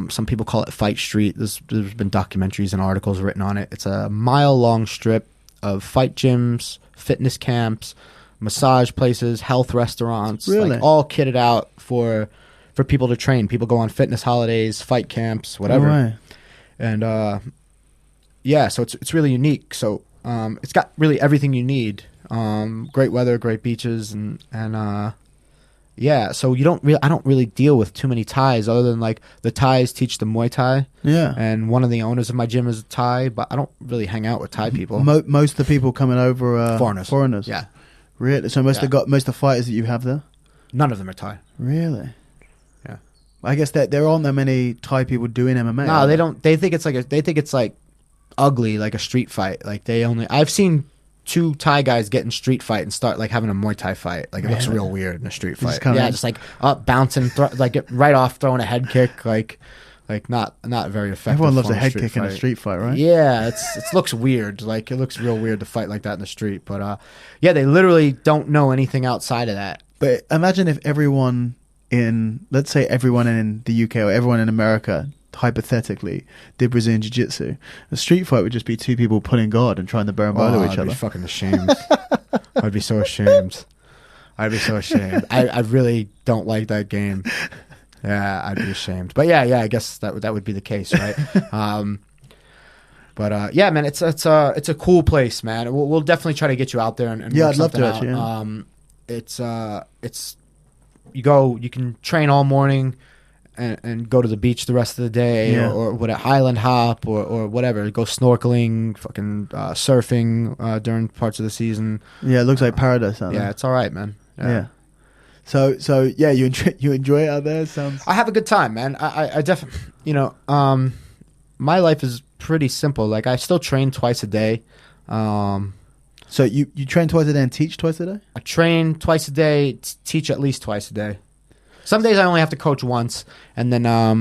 Some people call it Fight Street. There's been documentaries and articles written on it. It's a mile-long strip of fight gyms, fitness camps, massage places, health restaurants, really? like all kitted out for people to train. People go on fitness holidays, fight camps, whatever. Oh, right. And yeah, so it's really unique. So it's got really everything you need. Great weather, great beaches, and yeah. So I don't really deal with too many Thais, other than like the Thais teach the Muay Thai. Yeah. And one of the owners of my gym is a Thai, but I don't really hang out with Thai people. Most of the people coming over are foreigners. Yeah. Really? So most of the fighters that you have there? None of them are Thai. Really? Yeah. I guess that there aren't that many Thai people doing MMA. No, they don't. They think it's like ugly, like a street fight. Like I've seen 2 Thai guys get in street fight and start like having a Muay Thai fight. Like it looks real weird in a street fight. Just like up bouncing, like right off throwing a head kick, like not very effective. Everyone loves a head kick in a street fight, right? Yeah, it looks weird. Like it looks real weird to fight like that in the street. But yeah, they literally don't know anything outside of that. But imagine if let's say everyone in the UK or everyone in America hypothetically did Brazilian Jiu-Jitsu. A street fight would just be 2 people pulling guard and trying to berimbolo each other. I'd be fucking ashamed. I'd be so ashamed. I really don't like that game. Yeah, I'd be ashamed. But yeah, I guess that would be the case, right? But yeah, man, it's a cool place, man. We'll definitely try to get you out there and yeah, work I'd love to out. Actually. It's you can train all morning and go to the beach the rest of the day, or what, a Highland hop or whatever. Go snorkeling, fucking surfing during parts of the season. Yeah, it looks like paradise out there. Yeah, it's all right, man. Yeah. So yeah, you enjoy it out there. Sounds. I have a good time, man. I definitely, my life is pretty simple. Like I still train twice a day. So you train twice a day and teach twice a day? I train twice a day, teach at least twice a day. Some days I only have to coach once, and then I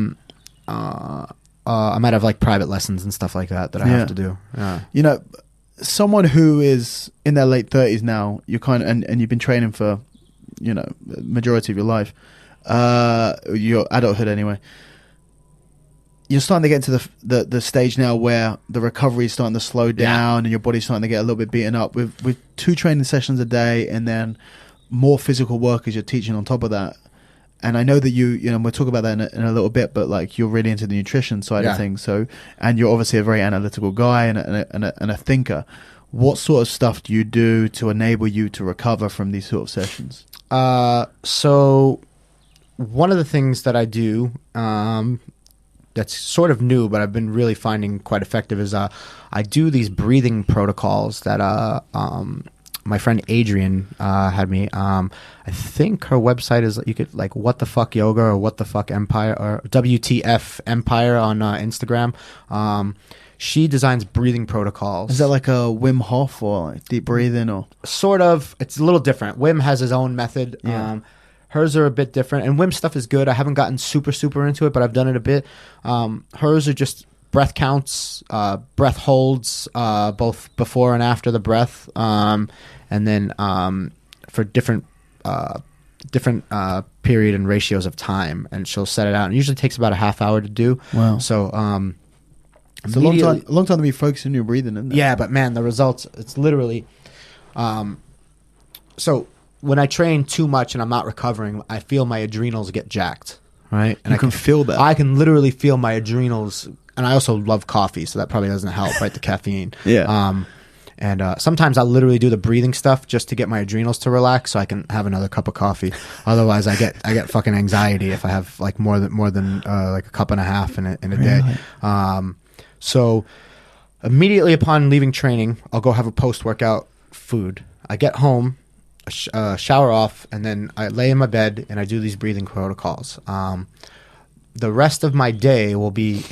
might have like private lessons and stuff like that I have to do. Yeah. Someone who is in their late 30s now, you're and you've been training for, majority of your life, your adulthood anyway. You're starting to get into the stage now where the recovery is starting to slow down and your body's starting to get a little bit beaten up with 2 training sessions a day and then more physical work as you're teaching on top of that. And I know that we'll talk about that in a little bit, but like you're really into the nutrition side of things. So, and you're obviously a very analytical guy and a thinker. What sort of stuff do you do to enable you to recover from these sort of sessions? So one of the things that I do, that's sort of new, but I've been really finding quite effective is, I do these breathing protocols that, my friend Adrian had me. I think her website is like What the Fuck Yoga or What the Fuck Empire or WTF Empire on Instagram. She designs breathing protocols. Is that like a Wim Hof or like deep breathing or? Sort of. It's a little different. Wim has his own method. Yeah. Hers are a bit different, and Wim's stuff is good. I haven't gotten super into it, but I've done it a bit. Hers are just breath counts, breath holds, both before and after the breath, and then for different period and ratios of time, and she'll set it out. It usually takes about a half hour to do. Wow. So it's a long time to be focusing on your breathing, isn't it? Yeah, but man, the results, it's literally so when I train too much and I'm not recovering, I feel my adrenals get jacked, right? And I can feel that. I can literally feel my adrenals, and I also love coffee, so that probably doesn't help, right? The caffeine. Yeah. And sometimes I'll literally do the breathing stuff just to get my adrenals to relax, so I can have another cup of coffee. Otherwise, I get fucking anxiety if I have like more than like a cup and a half in a day. So immediately upon leaving training, I'll go have a post-workout food. I get home, shower off, and then I lay in my bed and I do these breathing protocols. The rest of my day will be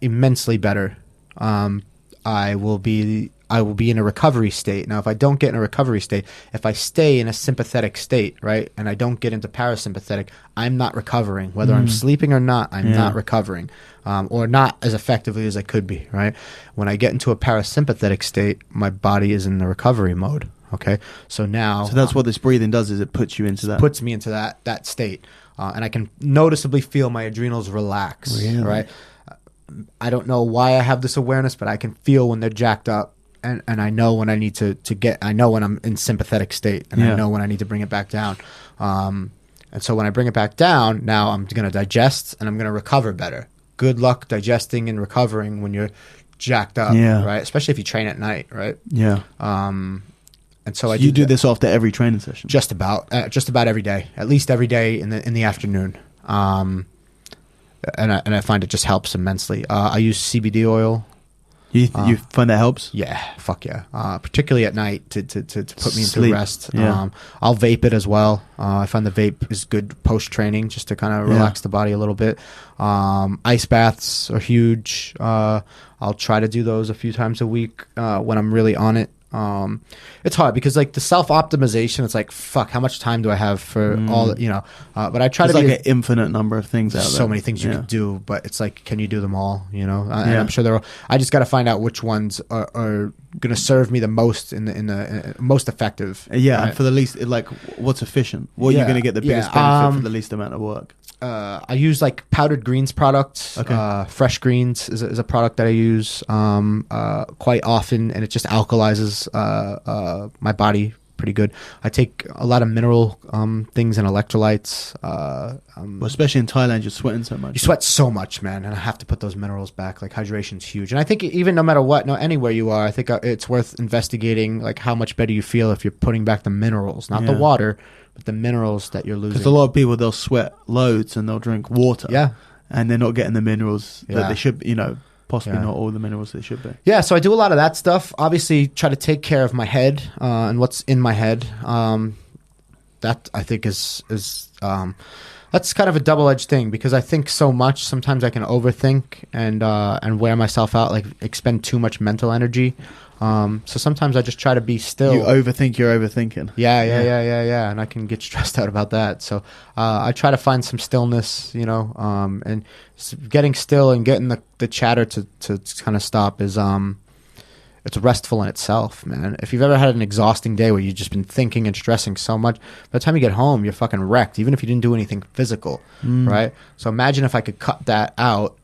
immensely better. I will be in a recovery state. Now, if I don't get in a recovery state, if I stay in a sympathetic state, right, and I don't get into parasympathetic, I'm not recovering. Whether I'm sleeping or not, I'm not recovering, or not as effectively as I could be, right? When I get into a parasympathetic state, my body is in the recovery mode, okay? So that's what this breathing does, is it puts you into that. Puts me into that state. And I can noticeably feel my adrenals relax, right? I don't know why I have this awareness, but I can feel when they're jacked up. And I know when I need to get, I know when I'm in sympathetic state, and I know when I need to bring it back down. And so when I bring it back down, now I'm going to digest and I'm going to recover better. Good luck digesting and recovering when you're jacked up, right? Especially if you train at night, right? Yeah. And so you do this after every training session? Just about every day, at least every day in the afternoon. And I find it just helps immensely. I use CBD oil. You find that helps? Yeah, fuck yeah. Particularly at night to put me into rest. Yeah. I'll vape it as well. I find the vape is good post-training just to kind of relax the body a little bit. Ice baths are huge. I'll try to do those a few times a week when I'm really on it. It's hard because like the self-optimization, it's like, fuck, how much time do I have for all, but I try to be like an infinite number of things out there. So many things you can do, but it's like, can you do them all, and I'm sure I just got to find out which ones are going to serve me the most in the most effective. Yeah. Right? And for the least, like, what's efficient? What are you going to get the biggest benefit for the least amount of work? I use like powdered greens products. Okay. Fresh greens is a product that I use quite often, and it just alkalizes my body pretty good. I take a lot of mineral things and electrolytes. Well, especially in Thailand, you're sweating so much. You sweat so much, man, and I have to put those minerals back. Like hydration's huge, and I think even no matter what, anywhere you are, I think it's worth investigating like how much better you feel if you're putting back the minerals, not the water, but the minerals that you're losing. Because a lot of people, they'll sweat loads and they'll drink water, and they're not getting the minerals that they should, possibly not all the minerals they should be. Yeah, so I do a lot of that stuff. Obviously, try to take care of my head and what's in my head. That I think is that's kind of a double-edged thing because I think so much. Sometimes I can overthink and wear myself out, like expend too much mental energy. So sometimes I just try to be still. You overthink you're overthinking. Yeah. And I can get stressed out about that. So I try to find some stillness, and getting still and getting the chatter to kind of stop is it's restful in itself, man. If you've ever had an exhausting day where you've just been thinking and stressing so much, by the time you get home, you're fucking wrecked, even if you didn't do anything physical, right? So imagine if I could cut that out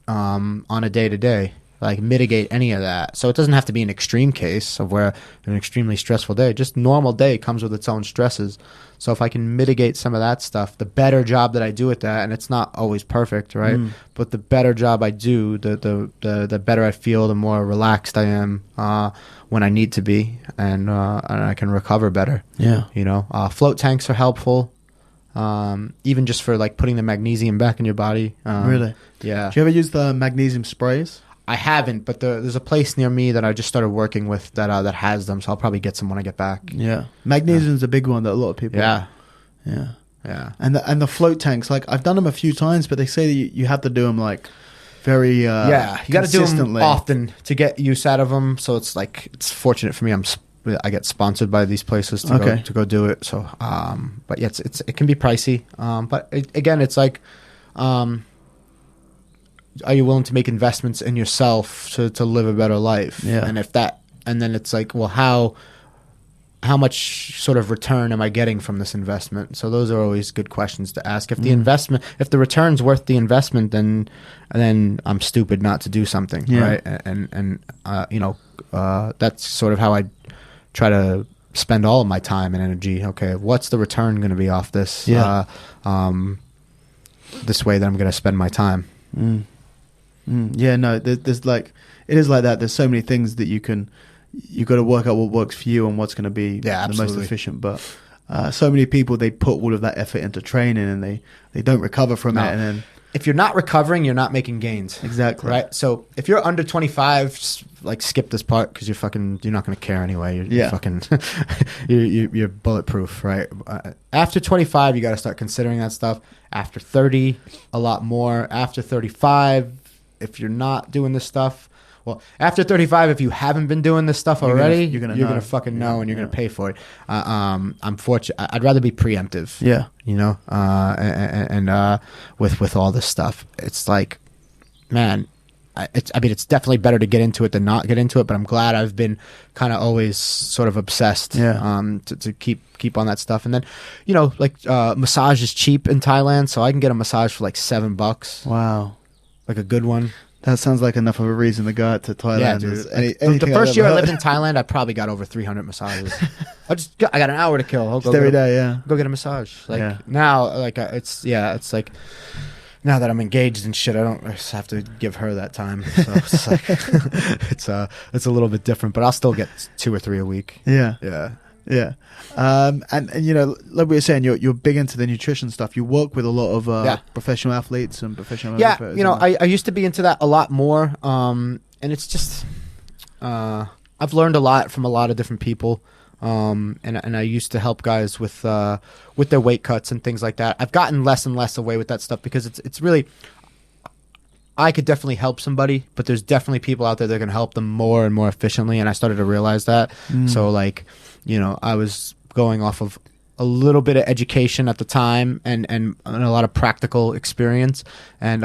on a day-to-day, like mitigate any of that. So it doesn't have to be an extreme case of where an extremely stressful day. Just normal day comes with its own stresses. So if I can mitigate some of that stuff, the better job that I do at that, and it's not always perfect, right? But the better job I do, the better I feel, the more relaxed I am when I need to be, and I can recover better. Yeah. Float tanks are helpful. Even just for like putting the magnesium back in your body. Really? Yeah. Do you ever use the magnesium sprays? I haven't, but there's a place near me that I just started working with that has them, so I'll probably get some when I get back. Yeah, magnesium's a big one that a lot of people. Yeah. And the float tanks, like I've done them a few times, but they say that you have to do them like very you got to do them often to get use out of them. So it's like it's fortunate for me. I get sponsored by these places to go do it. So but yeah, it can be pricey. But again, it's like are you willing to make investments in yourself to live a better life? Yeah. And then it's like, well, how much sort of return am I getting from this investment? So those are always good questions to ask. If the return's worth the investment, then I'm stupid not to do something, right? And that's sort of how I try to spend all of my time and energy. Okay, what's the return going to be off this? This way that I'm going to spend my time. Yeah, no, there's like, it is like that. There's so many things that you got to work out what works for you and what's going to be the most efficient. But so many people, they put all of that effort into training and they don't recover from it. And then if you're not recovering, you're not making gains. Exactly. Right. So if you're under 25, just, like, skip this part because you're not going to care anyway. You're fucking you're bulletproof, right? After 25, you got to start considering that stuff. After 30, a lot more. After 35, if you're not doing this stuff. Well, after 35, if you haven't been doing this stuff already, you're gonna fucking know, and you're gonna pay for it. I'm fortunate. I'd rather be preemptive. Yeah, and with all this stuff, it's like, man, it's definitely better to get into it than not get into it. But I'm glad I've been kind of always sort of obsessed. To keep on that stuff. And then, massage is cheap in Thailand, so I can get a massage for like $7. Wow, like a good one. That sounds like enough of a reason to go out to Thailand. Yeah, dude. The first year I lived in Thailand, I probably got over 300 massages. I got an hour to kill. I'll go every day, go get a massage. Now, it's like, now that I'm engaged and shit, I just have to give her that time. So it's like, it's a little bit different, but I'll still get 2 or 3 a week. Yeah. And like we were saying, you're big into the nutrition stuff. You work with a lot of professional athletes and professional MMA I used to be into that a lot more, and it's just I've learned a lot from a lot of different people, and I used to help guys with their weight cuts and things like that. I've gotten less and less away with that stuff because it's really, I could definitely help somebody, but there's definitely people out there that can help them more and more efficiently, and I started to realize that. So I was going off of a little bit of education at the time and a lot of practical experience. And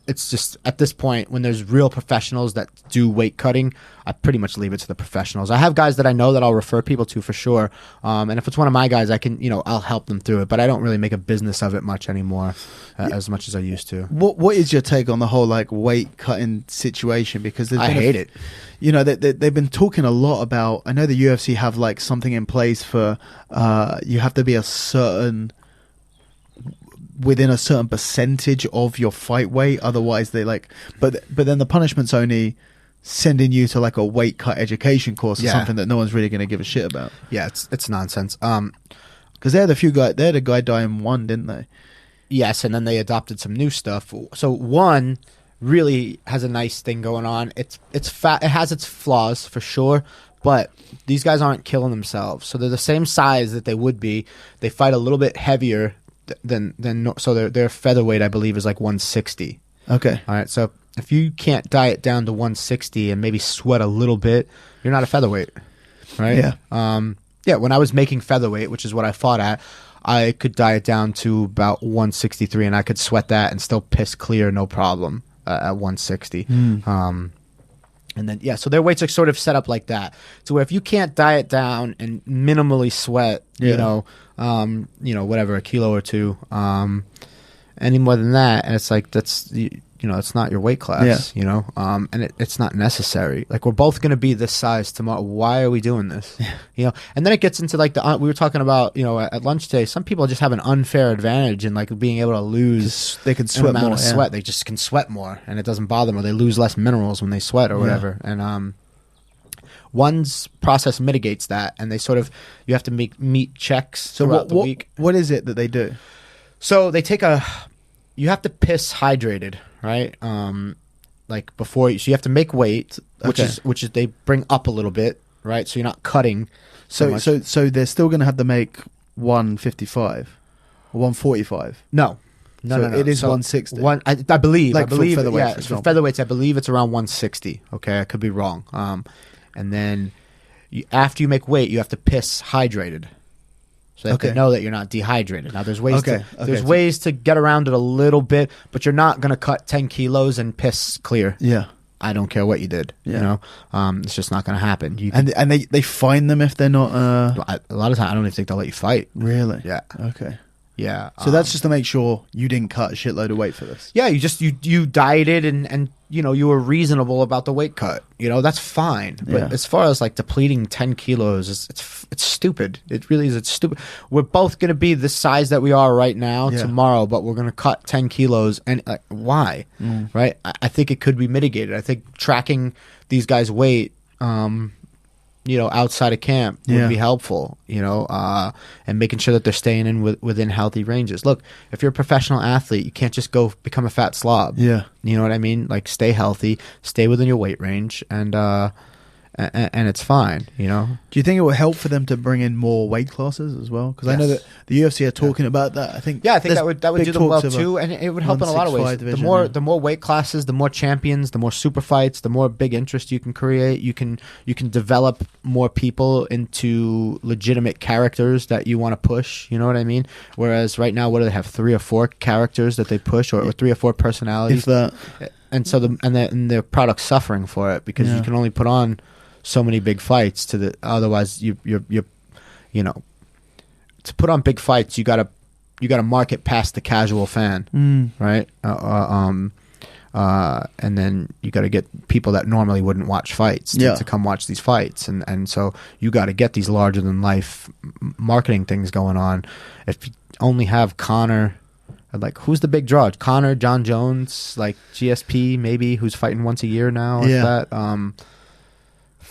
it's just at this point when there's real professionals that do weight cutting, I pretty much leave it to the professionals. I have guys that I know that I'll refer people to for sure. And if it's one of my guys, I can, I'll help them through it, but I don't really make a business of it much anymore, as much as I used to. What is your take on the whole weight cutting situation? Because I hate it. They've been talking a lot about, I know the UFC have something in place for, you have to be within a certain percentage of your fight weight, otherwise they but then the punishment's only sending you to a weight cut education course or something that no one's really going to give a shit about. It's nonsense. Because they had a guy die in one, didn't they? Yes, and then they adopted some new stuff. So one really has a nice thing going on. It's fat. It has its flaws for sure, but these guys aren't killing themselves. So they're the same size that they would be. They fight a little bit heavier so their featherweight, I believe, is 160. Okay. All right. So if you can't diet down to 160 and maybe sweat a little bit, you're not a featherweight, right? Yeah. When I was making featherweight, which is what I fought at, I could diet down to about 163, and I could sweat that and still piss clear, no problem, at 160. And then so their weights are sort of set up like that, to where if you can't diet down and minimally sweat, whatever, a kilo or two, any more than that, and it's that's it's not your weight class, and it's not necessary. We're both going to be this size tomorrow. Why are we doing this? And then it gets into we were talking about, at lunch today, some people just have an unfair advantage in being able to lose. They can sweat more. Sweat. They just can sweat more, and it doesn't bother them, or they lose less minerals when they sweat or whatever. And one's process mitigates that, and they you have to make meat checks throughout the week. What is it that they do? So they you have to piss hydrated, right? Before so you have to make weight, which is they bring up a little bit, right? So you're not cutting. So they're still going to have to make 155 or 145. No. It is 160. I believe. For featherweights, for featherweights, I believe it's around 160. Okay, I could be wrong. And then after you make weight, you have to piss hydrated. so that Okay. they know that you're not dehydrated. Now, there's ways Okay, there's so- ways to get around it a little bit, but you're not going to cut 10 kilos and piss clear. Yeah. I don't care what you did. Yeah. You know, it's just not going to happen. You can, And they fine them if they're not. a lot of time, I don't even think they'll let you fight. Really? Yeah. Okay. Yeah. So that's just to make sure you didn't cut a shitload of weight for this. Yeah, you dieted and you know, you were reasonable about the weight cut. You know, that's fine. But Yeah. as far as like depleting 10 kilos, it's stupid. It really is. It's stupid. We're both going to be the size that we are right now Yeah. tomorrow, but we're going to cut 10 kilos. And why? Right? I think it could be mitigated. I think tracking these guys' weight, you know, outside of camp would Yeah. be helpful, you know, and making sure that they're staying in within healthy ranges. Look, if you're a professional athlete, you can't just go become a fat slob. Yeah. You know what I mean? Like, stay healthy, stay within your weight range, and it's fine, you know? Do you think it will help for them to bring in more weight classes as well? Because I know Yes. that the UFC are talking about that. I think. Yeah, I think there's that would big do them well talks of too, and it would help in a lot of ways. 165 division, yeah. The more weight classes, the more champions, the more super fights, the more big interest you can create. You can develop more people into legitimate characters that you want to push. You know what I mean? Whereas right now, what do they have? 3 or 4 characters that they push, or 3 or 4 personalities, If that. and so the product's suffering for it because Yeah. you can only put on so many big fights otherwise you're you know, to put on big fights you gotta market past the casual fan, right? And then you got to get people that normally wouldn't watch fights to come watch these fights, and so you got to get these larger than life marketing things going on. If you only have Conor, like, who's the big draw? Conor, John Jones, like GSP maybe, who's fighting once a year now. Yeah.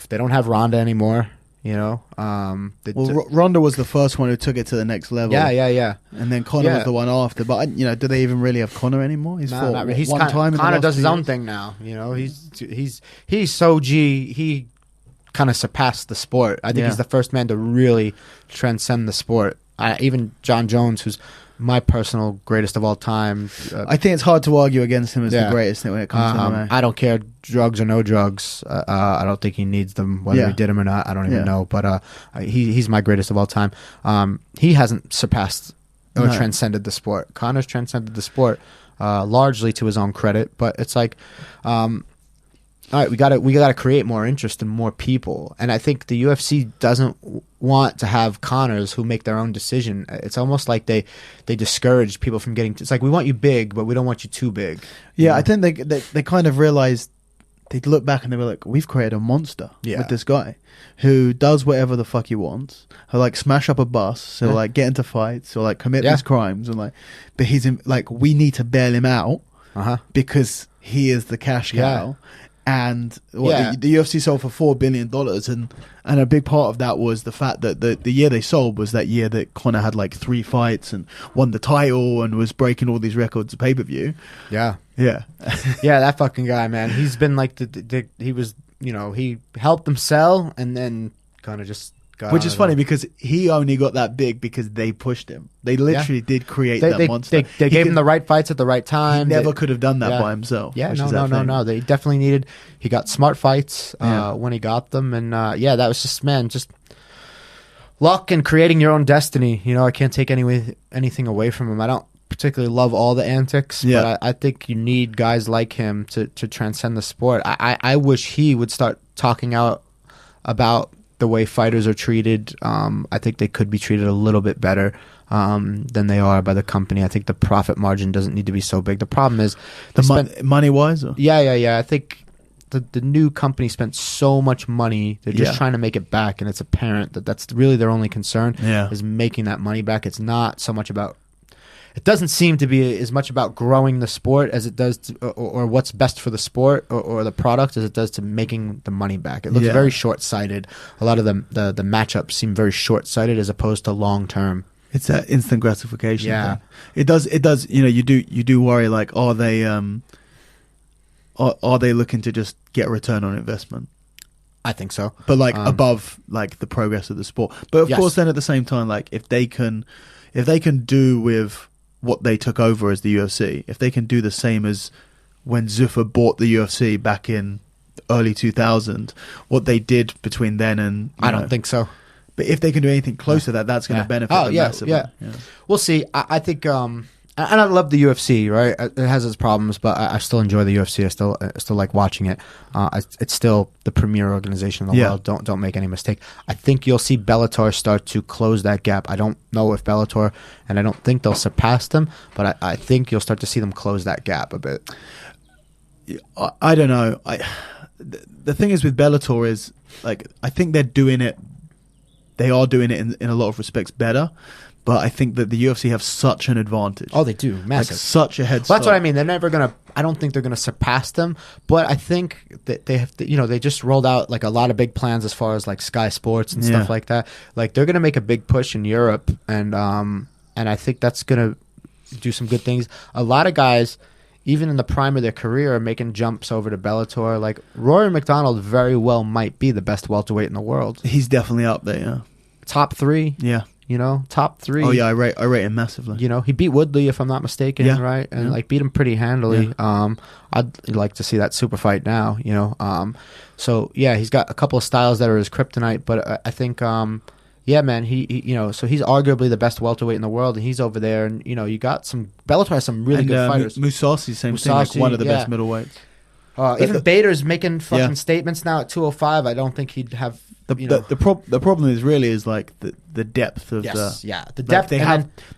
They don't have Ronda anymore, you know. Ronda was the first one who took it to the next level. Yeah. And then Conor was the one after. But you know, do they even really have Conor anymore? He's fought Not really. one time. Conor does his own thing now. You know, he's so G. He kind of surpassed the sport. I think he's the first man to really transcend the sport. Even John Jones, who's my personal greatest of all time. I think it's hard to argue against him as the greatest when it comes to MMA. I don't care, drugs or no drugs. I don't think he needs them, whether he did them or not. I don't even know. But he's my greatest of all time. He hasn't surpassed or transcended the sport. Conor's transcended the sport, largely to his own credit. But it's like, all right, we got to create more interest in more people, and I think the UFC doesn't want to have Conors who make their own decision. It's almost like they discourage people from getting. It's like, we want you big, but we don't want you too big. Yeah, I think they kind of realized, they'd look back and they were like, we've created a monster with this guy who does whatever the fuck he wants. He'll like smash up a bus, he'll like get into fights, he'll like commit these crimes, and but he's like, we need to bail him out because he is the cash cow. And the UFC sold for $4 billion, and a big part of that was the fact that the year they sold was that year that Conor had like 3 fights and won the title and was breaking all these records of pay-per-view. Yeah, that fucking guy, man. He's been like he was, you know, he helped them sell and then kind of just got. Which is funny because he only got that big because they pushed him. They literally did create that monster. They gave him the right fights at the right time. He never could have done that by himself. Yeah, no. They definitely needed. He got smart fights when he got them, and that was just luck and creating your own destiny. You know, I can't take anything away from him. I don't particularly love all the antics, but I think you need guys like him to transcend the sport. I wish he would start talking out about the way fighters are treated. I think they could be treated a little bit better than they are by the company. I think the profit margin doesn't need to be so big. The problem is money wise. Yeah. I think the new company spent so much money. They're just trying to make it back, and it's apparent that that's really their only concern is making that money back. It's not so much about. It doesn't seem to be as much about growing the sport as it does or what's best for the sport or the product as it does to making the money back. It looks very short-sighted. A lot of the matchups seem very short-sighted as opposed to long-term. It's that instant gratification thing. It does. You know, you do worry, like, are they looking to just get a return on investment? I think so. But like above like the progress of the sport. But of course then at the same time, like if they can do with what they took over as the UFC, if they can do the same as when Zuffa bought the UFC back in early 2000, what they did between then and I don't think so. But if they can do anything close to that, that's going to benefit them massively. Yeah. We'll see. I think, and I love the UFC, right? It has its problems, but I still enjoy the UFC. I still like watching it. It's still the premier organization in the world. Don't make any mistake. I think you'll see Bellator start to close that gap. I don't know if Bellator, and I don't think they'll surpass them, but I think you'll start to see them close that gap a bit. I don't know. The thing is with Bellator is, like, I think they're doing it. They are doing it in a lot of respects better, but I think that the UFC have such an advantage. Oh, they do, massive, like, such a head start. Well, that's what I mean. They're never gonna. I don't think they're gonna surpass them, but I think that they have. They just rolled out like a lot of big plans as far as like Sky Sports and stuff like that. Like they're gonna make a big push in Europe, and I think that's gonna do some good things. A lot of guys, even in the prime of their career, are making jumps over to Bellator. Like Rory McDonald very well might be the best welterweight in the world. He's definitely up there, yeah. Top 3. Yeah. Top 3. Oh, yeah, I rate him massively. He beat Woodley, if I'm not mistaken, right? And like beat him pretty handily. Yeah. I'd like to see that super fight now, So, yeah, he's got a couple of styles that are his kryptonite, but I think... yeah, man. He so he's arguably the best welterweight in the world, and he's over there. And you got some Bellator has some really good fighters. Musashi, same thing, like one of the best middleweights. Even Bader's making fucking statements now at 205. I don't think he'd have. The problem is like the depth of the depth.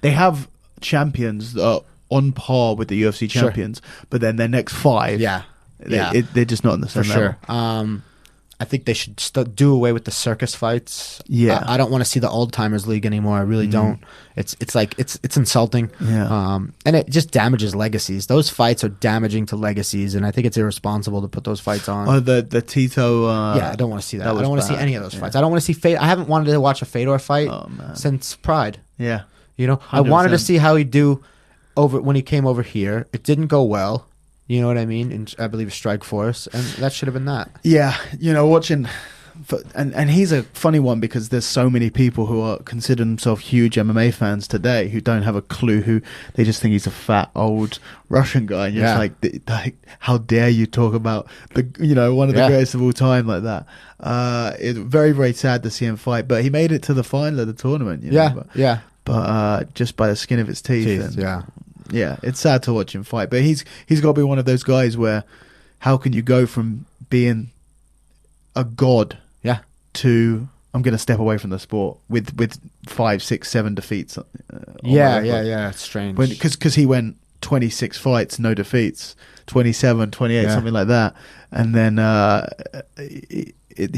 They have champions that are on par with the UFC champions, but then their next 5, they're just not in the same level. Sure. I think they should do away with the circus fights. Yeah, I don't want to see the old timers league anymore. I really don't. It's like it's insulting. Yeah, and it just damages legacies. Those fights are damaging to legacies, and I think it's irresponsible to put those fights on. Oh, the Tito. I don't want to see that. I don't want to see any of those fights. I don't want to see I haven't wanted to watch a Fedor fight since Pride. Yeah, 100%. I wanted to see how he'd do when he came over here. It didn't go well. You know what I mean? And I believe Strikeforce, and that should have been that. Yeah, watching, and he's a funny one because there's so many people who are consider themselves huge MMA fans today who don't have a clue, who they just think he's a fat old Russian guy, and you're just like, how dare you talk about one of the greatest of all time like that? It's very, very sad to see him fight, but he made it to the final of the tournament. But just by the skin of his teeth. Yeah, it's sad to watch him fight, but he's got to be one of those guys where how can you go from being a god to I'm going to step away from the sport with 5, 6, 7 defeats. It's strange. Because he went 26 fights, no defeats, 27, 28, something like that, and then he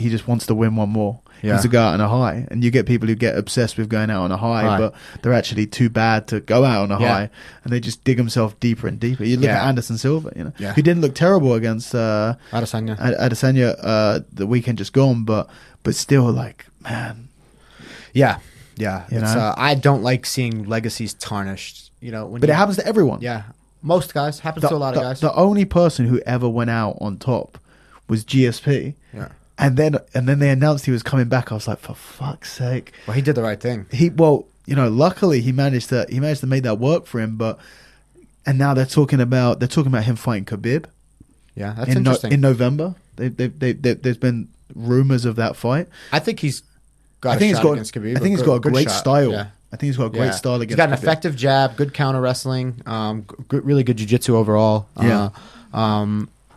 just wants to win one more. He wants to go out on a high, and you get people who get obsessed with going out on a high, but they're actually too bad to go out on a high, and they just dig themselves deeper and deeper. You look at Anderson Silva, who didn't look terrible against Adesanya the weekend just gone, but still, like, man, I don't like seeing legacies tarnished. But it happens to everyone. Yeah, most guys happens to a lot of guys. The only person who ever went out on top was GSP. Yeah. And then they announced he was coming back. I was like, for fuck's sake. Well, he did the right thing. Luckily he managed to make that work for him. And now they're talking about him fighting Khabib. Yeah, that's interesting. In November, there's been rumors of that fight. I think he's got a shot against Khabib. I think he's got a great style. Yeah. I think he's got a great style against. He's got an effective jab, good counter wrestling, really good jiu-jitsu overall.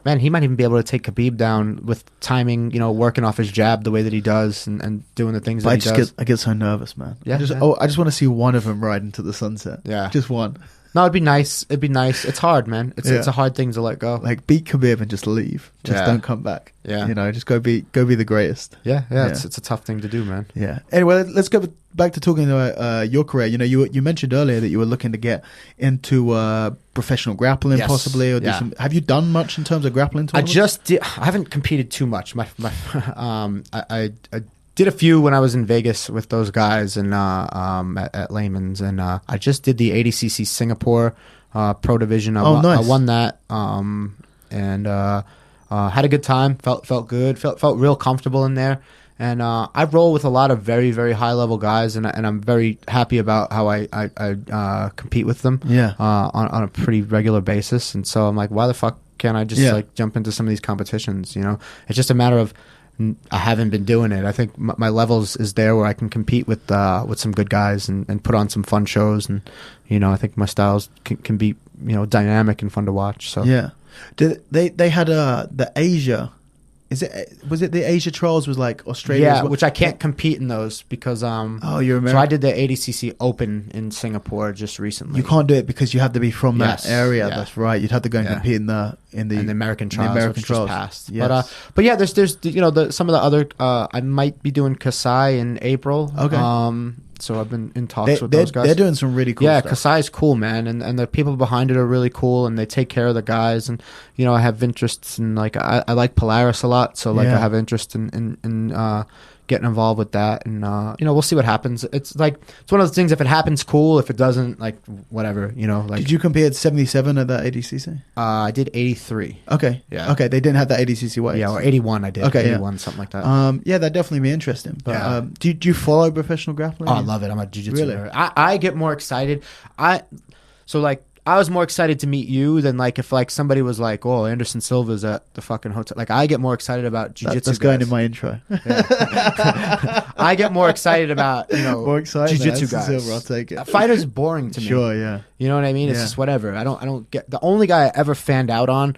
Man, he might even be able to take Khabib down with timing, working off his jab the way that he does and doing the things that he does. I get so nervous, man. I just want to see one of them ride into the sunset. Yeah. Just one. No, it'd be nice. It's hard, man. It's a hard thing to let go. Like, beat Khabib and just leave. Just don't come back. Yeah. Just go be the greatest. Yeah. It's a tough thing to do, man. Yeah. Anyway, let's go back to talking about your career. You mentioned earlier that you were looking to get into professional grappling, possibly, or do some. Have you done much in terms of grappling tournaments? I haven't competed too much. I did a few when I was in Vegas with those guys and at Lehman's, and I just did the ADCC Singapore Pro Division. Nice. I won that, and had a good time. Felt good. Felt real comfortable in there. And I roll with a lot of very, very high level guys, and I'm very happy about how I compete with them. On a pretty regular basis. And so I'm like, why the fuck can't I just jump into some of these competitions? It's just a matter of I haven't been doing it. I think my levels is there where I can compete with some good guys and put on some fun shows. And, I think my styles can be, dynamic and fun to watch. So yeah. They had the Asia. Was it the Asia Trials was like Australia? Yeah, as well? which I can't compete in those because oh, you're American. So I did the ADCC Open in Singapore just recently. You can't do it because you have to be from that area. Yeah. That's right. You'd have to go and compete in the American trials, which just passed. Yes. But yeah, there's some of the other. I might be doing Kasai in April. Okay. So I've been in talks with those guys. They're doing some really cool stuff. Yeah, Kasai is cool, man, and the people behind it are really cool, and they take care of the guys. And I have interests in like I like Polaris a lot, so like I have interest in getting involved with that, and we'll see what happens. It's one of those things. If it happens, cool. If it doesn't, like whatever. Like. Did you compete at 77 at that ADCC? I did 83. Okay. Yeah. Okay. They didn't have that ADCC weight. Yeah, or 81. I did. Okay. 81, something like that. Yeah, that'd definitely be interesting. But do you follow professional grappling? Oh, I love it. I'm a jiu-jitsu nerd. I get more excited. I was more excited to meet you than like if like somebody was like, "Oh, Anderson Silva's at the fucking hotel." Like I get more excited about jiu-jitsu. That's going in my intro. Yeah. I get more excited about more excited jiu-jitsu guys. Silva, I'll take it. Fighter's boring to me. Sure, yeah. You know what I mean? It's just whatever. I don't get. The only guy I ever fanned out on,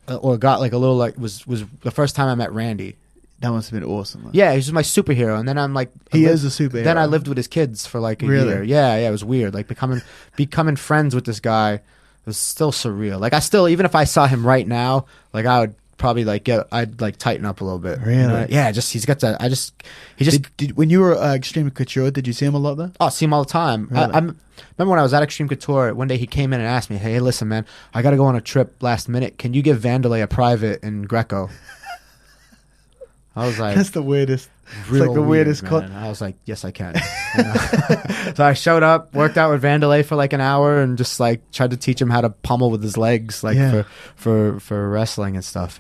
or got like a little like was the first time I met Randy. That must have been awesome. Yeah, he's my superhero, and then I'm like, he is a superhero. Then I lived with his kids for like a year. Yeah, it was weird. Like becoming friends with this guy was still surreal. Like I still, even if I saw him right now, like I would probably like I'd like tighten up a little bit. Really? Yeah. He's got that. Did when you were Extreme Couture, did you see him a lot there? Oh, I see him all the time. Really? I remember when I was at Extreme Couture, one day he came in and asked me, "Hey, listen, man, I got to go on a trip last minute. Can you give Vanderlei a private in Greco?" I was like, that's the weirdest. It's like the weirdest. I was like, yes, I can. So I showed up, worked out with Vanderlei for like an hour, and just like tried to teach him how to pummel with his legs, like for wrestling and stuff.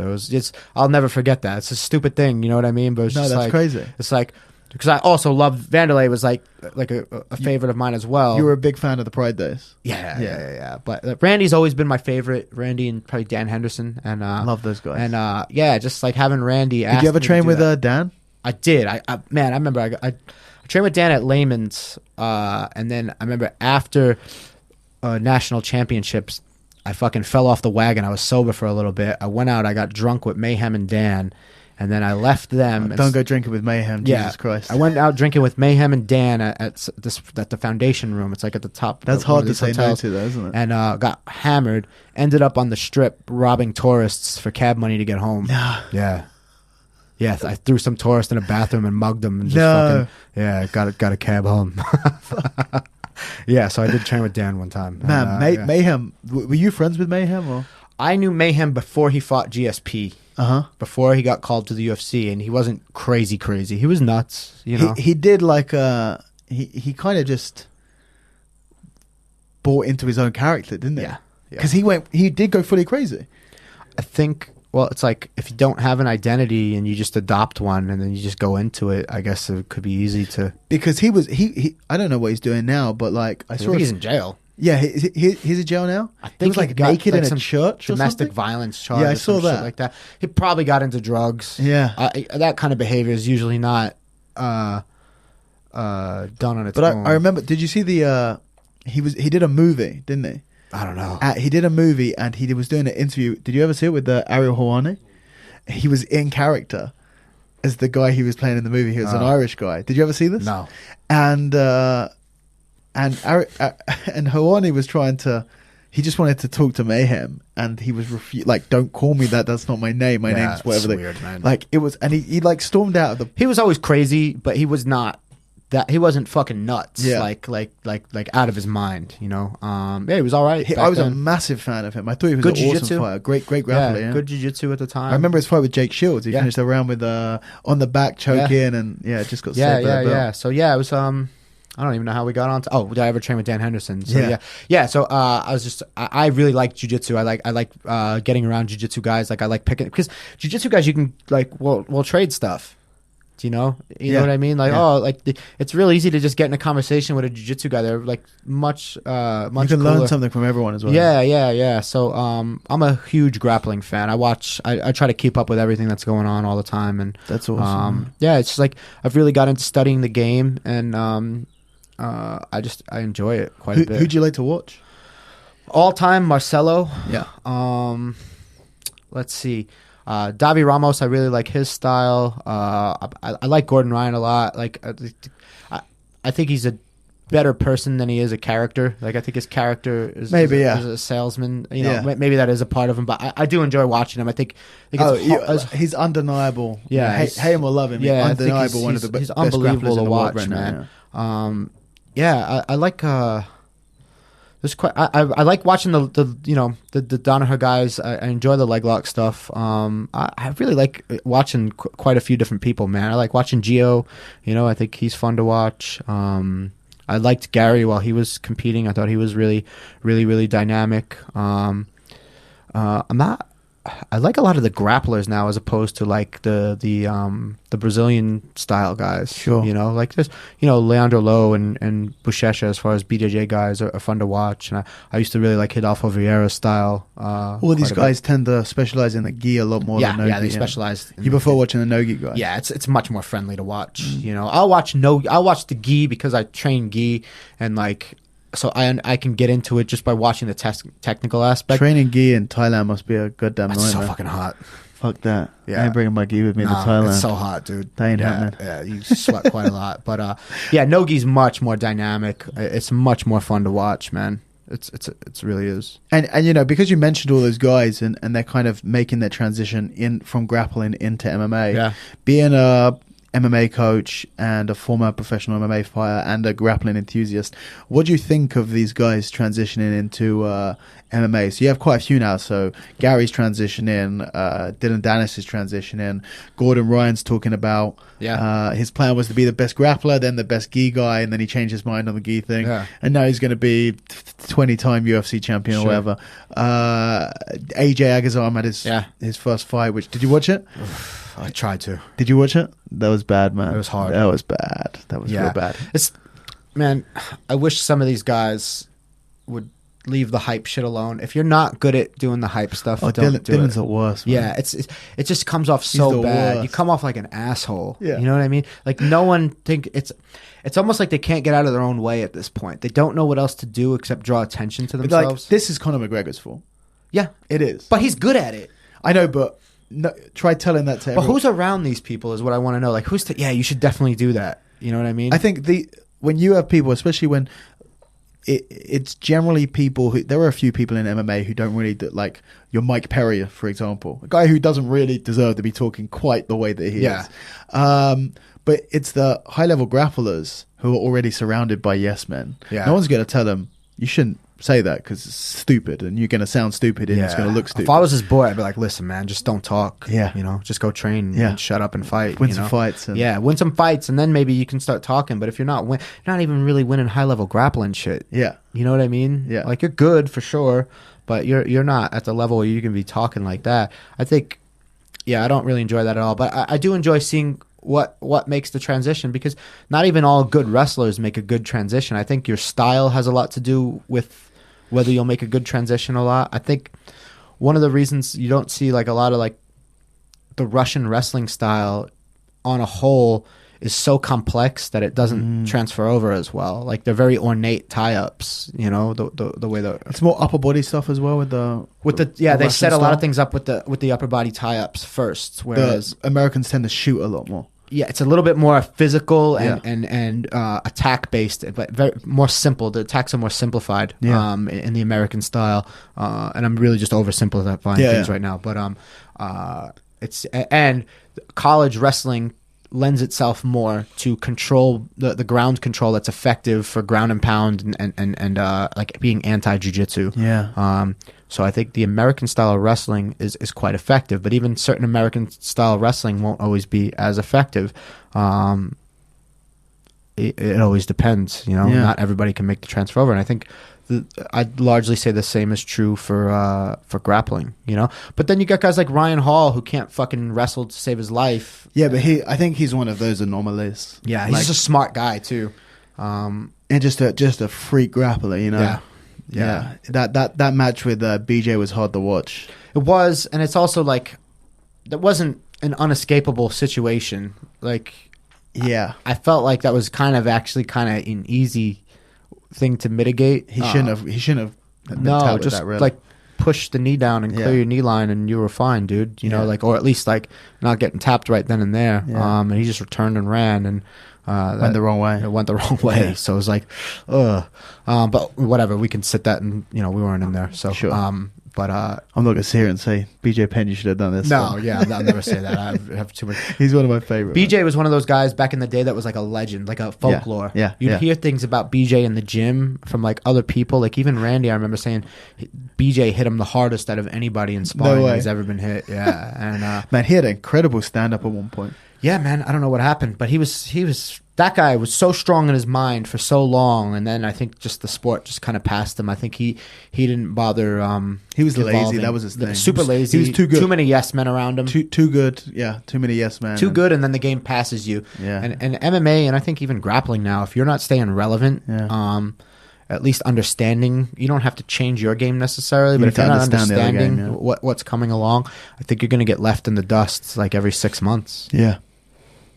I'll never forget that. It's a stupid thing, you know what I mean? But that's like, crazy. It's like. Because I also loved Vanderlei was like a favorite of mine as well. You were a big fan of the Pride Days. Yeah. But Randy's always been my favorite. Randy and probably Dan Henderson, and love those guys. And just like having Randy. Did you ever train with Dan? I did. I remember I trained with Dan at Layman's, and then I remember after national championships, I fucking fell off the wagon. I was sober for a little bit. I went out. I got drunk with Mayhem and Dan. And then I left them. Don't go drinking with Mayhem, Jesus Christ. I went out drinking with Mayhem and Dan at the Foundation Room. It's like at the top. That's hard to say no to, though, isn't it? And got hammered. Ended up on the strip robbing tourists for cab money to get home. Yeah. Yeah, I threw some tourist in a bathroom and mugged them. And just got a cab home. Yeah, so I did train with Dan one time. Man, Mayhem. Were you friends with Mayhem? Or? I knew Mayhem before he fought GSP. Before he got called to the UFC, and he wasn't crazy. He was nuts, He did like he kind of just bought into his own character, didn't he? Yeah. Because he did go fully crazy. I think. Well, it's like if you don't have an identity and you just adopt one and then you just go into it, I guess it could be easy to. Because he I don't know what he's doing now, but like I think he's in jail. Yeah, he's in jail now. I think he was like naked in a church, domestic violence charge. Yeah, I saw that. Shit like that. He probably got into drugs. Yeah, that kind of behavior is usually not done on its own. But I remember. Did you see the? He did a movie, didn't he? I don't know. He did a movie and he was doing an interview. Did you ever see it with Ariel Helwani? He was in character as the guy he was playing in the movie. He was an Irish guy. Did you ever see this? No. And Helwani was trying to. He just wanted to talk to Mayhem, and he was like, "Don't call me that. That's not my name. My name's whatever." That's weird, man. Like it was, and he like stormed out of the. He was always crazy, but he was not that. He wasn't fucking nuts. Yeah. like out of his mind. He was all right. I was a massive fan of him. I thought he was an awesome fighter. Great grappler. Yeah. Good jiu-jitsu at the time. I remember his fight with Jake Shields. He finished the round with on the back choking, and it just got yeah. So it was I don't even know how we got on to. Oh, did I ever train with Dan Henderson? So yeah. So I really like jiu-jitsu. I like getting around jiu-jitsu guys. Like I like picking because jiu-jitsu guys you can like we'll trade stuff. You know Yeah. what I mean? Like, Yeah. it's real easy to just get in a conversation with a jiu-jitsu guy. They're like much You can cooler. learn something from everyone as well. Yeah. So I'm a huge grappling fan. I try to keep up with everything that's going on all the time, and That's awesome. yeah, it's just like I've really got into studying the game, and I enjoy it quite a bit. Who do you like to watch? All time Marcelo. Yeah. Let's see. Davi Ramos, I really like his style. I like Gordon Ryan a lot. Like, I think he's a better person than he is a character. Like, I think his character is is a salesman. You know, maybe that is a part of him. But I do enjoy watching him. I think he's undeniable. Yeah, hate him or love him. Yeah, he's undeniable. One of the best unbelievable grapplers to in the world watch, right man. now. I like. There's quite. I like watching the Danaher guys. I enjoy the leg lock stuff. I really like watching quite a few different people, man. I like watching Gio. You know, I think he's fun to watch. I liked Gary while he was competing. I thought he was really, really, really dynamic. I like a lot of the grapplers now, as opposed to like the Brazilian style guys. Sure. You know, like this, Leandro Lowe and Buchecha, as far as BJJ guys, are fun to watch. And I used to really like Hidalgo Vieira's style. All these guys tend to specialize in the gi a lot more than no gi. Yeah, they specialize. You prefer watching the no gi guys? Yeah, it's much more friendly to watch. You know, I'll watch the gi because I train gi, and like, so I can get into it just by watching the technical aspect. Training gi in Thailand must be a goddamn nightmare. It's so fucking hot. Fuck that. Yeah. I ain't bringing my gi with me to Thailand. It's so hot, dude. That ain't happening. Yeah, you sweat quite a lot. But no gi's much more dynamic. It's much more fun to watch, man. It really is. And because you mentioned all those guys and they're kind of making their transition from grappling into MMA. Yeah. Being a MMA coach and a former professional MMA fighter and a grappling enthusiast, what do you think of these guys transitioning into MMA? So you have quite a few now. So Gary's transitioning, Dylan Dennis is transitioning, Gordon Ryan's talking about his plan was to be the best grappler, then the best gi guy, and then he changed his mind on the gi thing, and now he's going to be 20-time UFC champion or whatever. AJ Agazarm had his first fight. Which, did you watch it? I tried to. Did you watch it? That was bad, man. It was hard. That was bad. That was real bad. Man, I wish some of these guys would leave the hype shit alone. If you're not good at doing the hype stuff, don't do it. Dylan's the worst, man. Yeah, it just comes off so bad. Worst. You come off like an asshole. Yeah. You know what I mean? Like, no one think it's almost like they can't get out of their own way at this point. They don't know what else to do except draw attention to themselves. Like, this is Conor McGregor's fault. Yeah, it is. But he's good at it. I know, but no, try telling that to everyone. But who's around these people is what I want to know. Like, you should definitely do that. You know what I mean? I think when you have people, especially when it's generally people who, there are a few people in MMA who don't really like your Mike Perry, for example, a guy who doesn't really deserve to be talking quite the way that he is. But it's the high level grapplers who are already surrounded by yes men. Yeah. No one's going to tell them you shouldn't say that because it's stupid and you're going to sound stupid and it's going to look stupid. If I was his boy, I'd be like, listen, man, just don't talk. Yeah. Just go train and shut up and fight. Win some fights. Win some fights, and then maybe you can start talking. But if you're not even really winning high level grappling shit. Yeah. You know what I mean? Yeah. Like, you're good for sure, but you're not at the level where you can be talking like that. I think, I don't really enjoy that at all. But I do enjoy seeing what makes the transition, because not even all good wrestlers make a good transition. I think your style has a lot to do with whether you'll make a good transition a lot. I think one of the reasons you don't see like a lot of like the Russian wrestling style on a whole is so complex that it doesn't transfer over as well. Like, they're very ornate tie-ups, the way that it's more upper body stuff as well they set a lot of things up with the upper body tie-ups first, whereas the Americans tend to shoot a lot more. Yeah, it's a little bit more physical and attack based, but very more simple. The attacks are more simplified in the American style, and I'm really just oversimplifying things right now. But and college wrestling lends itself more to control the ground control that's effective for ground and pound and like being anti jiu-jitsu. So I think the American style of wrestling is quite effective, but even certain American style wrestling won't always be as effective. It always depends, Not everybody can make the transfer over, and I think I'd largely say the same is true for grappling, you know. But then you got guys like Ryan Hall who can't fucking wrestle to save his life. Yeah, but I think he's one of those anomalies. Yeah, he's just a smart guy too, and just a freak grappler, you know. Yeah. That match with BJ was hard to watch. It was, and it's also like that wasn't an unescapable situation. Like, yeah, I felt like that was kind of an easy thing to mitigate. He shouldn't have. No, just that, really. like push the knee down and clear your knee line, and you were fine, dude. You know, like, or at least like not getting tapped right then and there. And he just returned and ran, and went the wrong way. It went the wrong way. Yeah. So it was like, ugh. But whatever, we can sit that, and we weren't in there. So sure. But I'm not gonna sit here and say BJ Penn, you should have done this. No, I'll never say that. I have too much. He's one of my favorite. BJ was one of those guys back in the day that was like a legend, like a folklore. You'd hear things about BJ in the gym from like other people, like even Randy. I remember saying BJ hit him the hardest out of anybody in sparring he's ever been hit. Yeah, and man, he had an incredible stand up at one point. Yeah, man, I don't know what happened, but he was that guy was so strong in his mind for so long, and then I think just the sport just kind of passed him. I think he didn't bother. He was lazy. That was his thing. Super lazy. He was too good. Too many yes men around him. Too good. Yeah, too many yes men. Too good, and then the game passes you. Yeah. And MMA, and I think even grappling now, if you're not staying relevant, at least understanding, you don't have to change your game necessarily, but if you're not understanding what's coming along, I think you're going to get left in the dust like every 6 months. Yeah.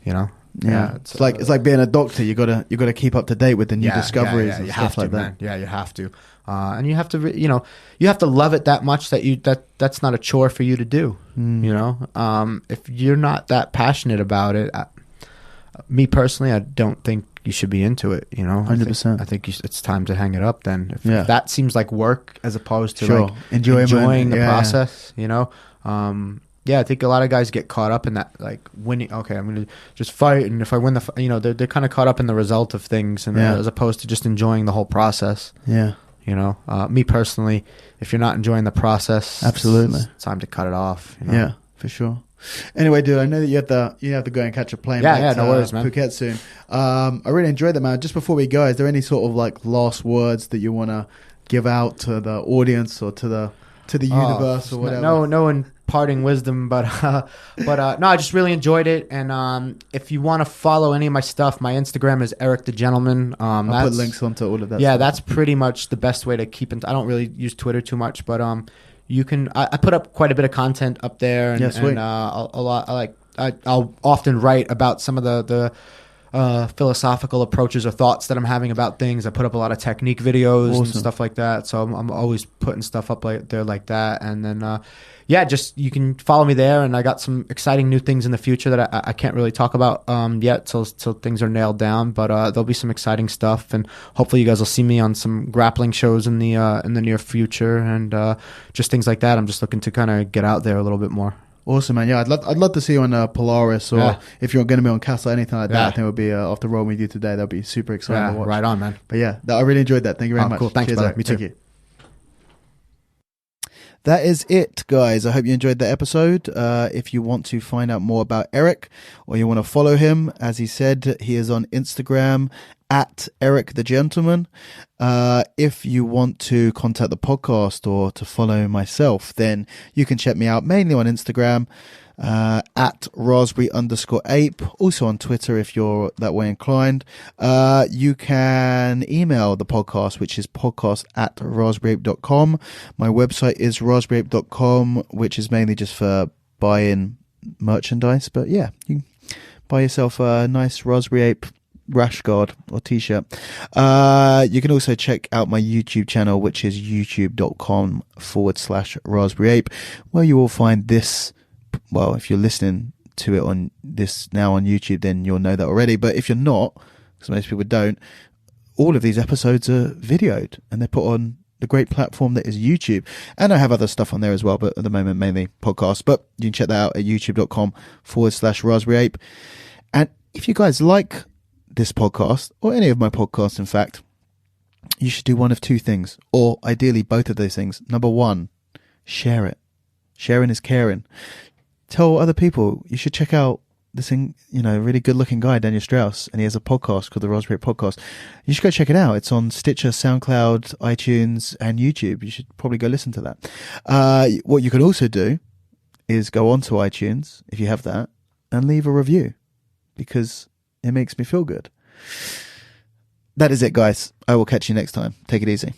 You know. Yeah, it's like being a doctor. You gotta keep up to date with the new discoveries and stuff like that. Man. Yeah, you have to, and you have to, you have to love it that much that's not a chore for you to do. You know, if you're not that passionate about it, me personally, I don't think you should be into it. You know, 100%. I think it's time to hang it up. Then, if that seems like work as opposed to like enjoying the process, you know. Yeah, I think a lot of guys get caught up in that, like winning. Okay, I'm going to just fight, and if I win they're kind of caught up in the result of things, and as opposed to just enjoying the whole process. Yeah, you know, me personally, if you're not enjoying the process, absolutely, it's time to cut it off. You know? Yeah, for sure. Anyway, dude, I know that you have to go and catch a plane. Back to, no worries, man. Phuket soon. I really enjoyed that, man. Just before we go, is there any sort of like last words that you want to give out to the audience or to the universe or whatever? No imparting wisdom, but no, I just really enjoyed it. And if you want to follow any of my stuff, my Instagram is Eric the Gentleman. I'll put links onto all of that. Yeah, stuff. That's pretty much the best way to keep in. I don't really use Twitter too much, but you can. I put up quite a bit of content up there, and, and a lot. I'll often write about some of the philosophical approaches or thoughts that I'm having about things. I put up a lot of technique videos and stuff like that. So I'm always putting stuff up there like that. And then, just you can follow me there. And I got some exciting new things in the future that I can't really talk about yet till things are nailed down. But there'll be some exciting stuff, and hopefully you guys will see me on some grappling shows in the near future, and just things like that. I'm just looking to kind of get out there a little bit more. Awesome, man. Yeah, I'd love to see you on Polaris, or if you're going to be on Castle, anything like that. I think it would be after rolling with you today. That'd be super exciting to watch. Right on, man. But I really enjoyed that. Thank you very much. Cool. Thanks, brother. Me too. Thank you. That is it, guys. I hope you enjoyed the episode. If you want to find out more about Eric, or you want to follow him, as he said, he is on Instagram at Eric the Gentleman. If you want to contact the podcast or to follow myself, then you can check me out mainly on Instagram at raspberry_ape, also on Twitter if you're that way inclined. You can email the podcast, which is podcast@raspberryape.com. My website is raspberryape.com, which is mainly just for buying merchandise, but you can buy yourself a nice Raspberry Ape rash guard or t-shirt. You can also check out my YouTube channel, which is youtube.com/raspberryape, where you will find this. Well, if you're listening to it on this now on YouTube, then you'll know that already. But if you're not, because most people don't, all of these episodes are videoed and they're put on the great platform that is YouTube. And I have other stuff on there as well, but at the moment, mainly podcasts. But you can check that out at youtube.com/raspberryape. And if you guys like this podcast, or any of my podcasts, in fact, you should do one of two things, or ideally both of those things. Number one, share it. Sharing is caring. Tell other people you should check out really good looking guy, Daniel Strauss, and he has a podcast called the Raspberry Podcast. You should go check it out. It's on Stitcher, SoundCloud, iTunes, and YouTube. You should probably go listen to that. What you can also do is go onto iTunes, if you have that, and leave a review, because it makes me feel good. That is it, guys. I will catch you next time. Take it easy.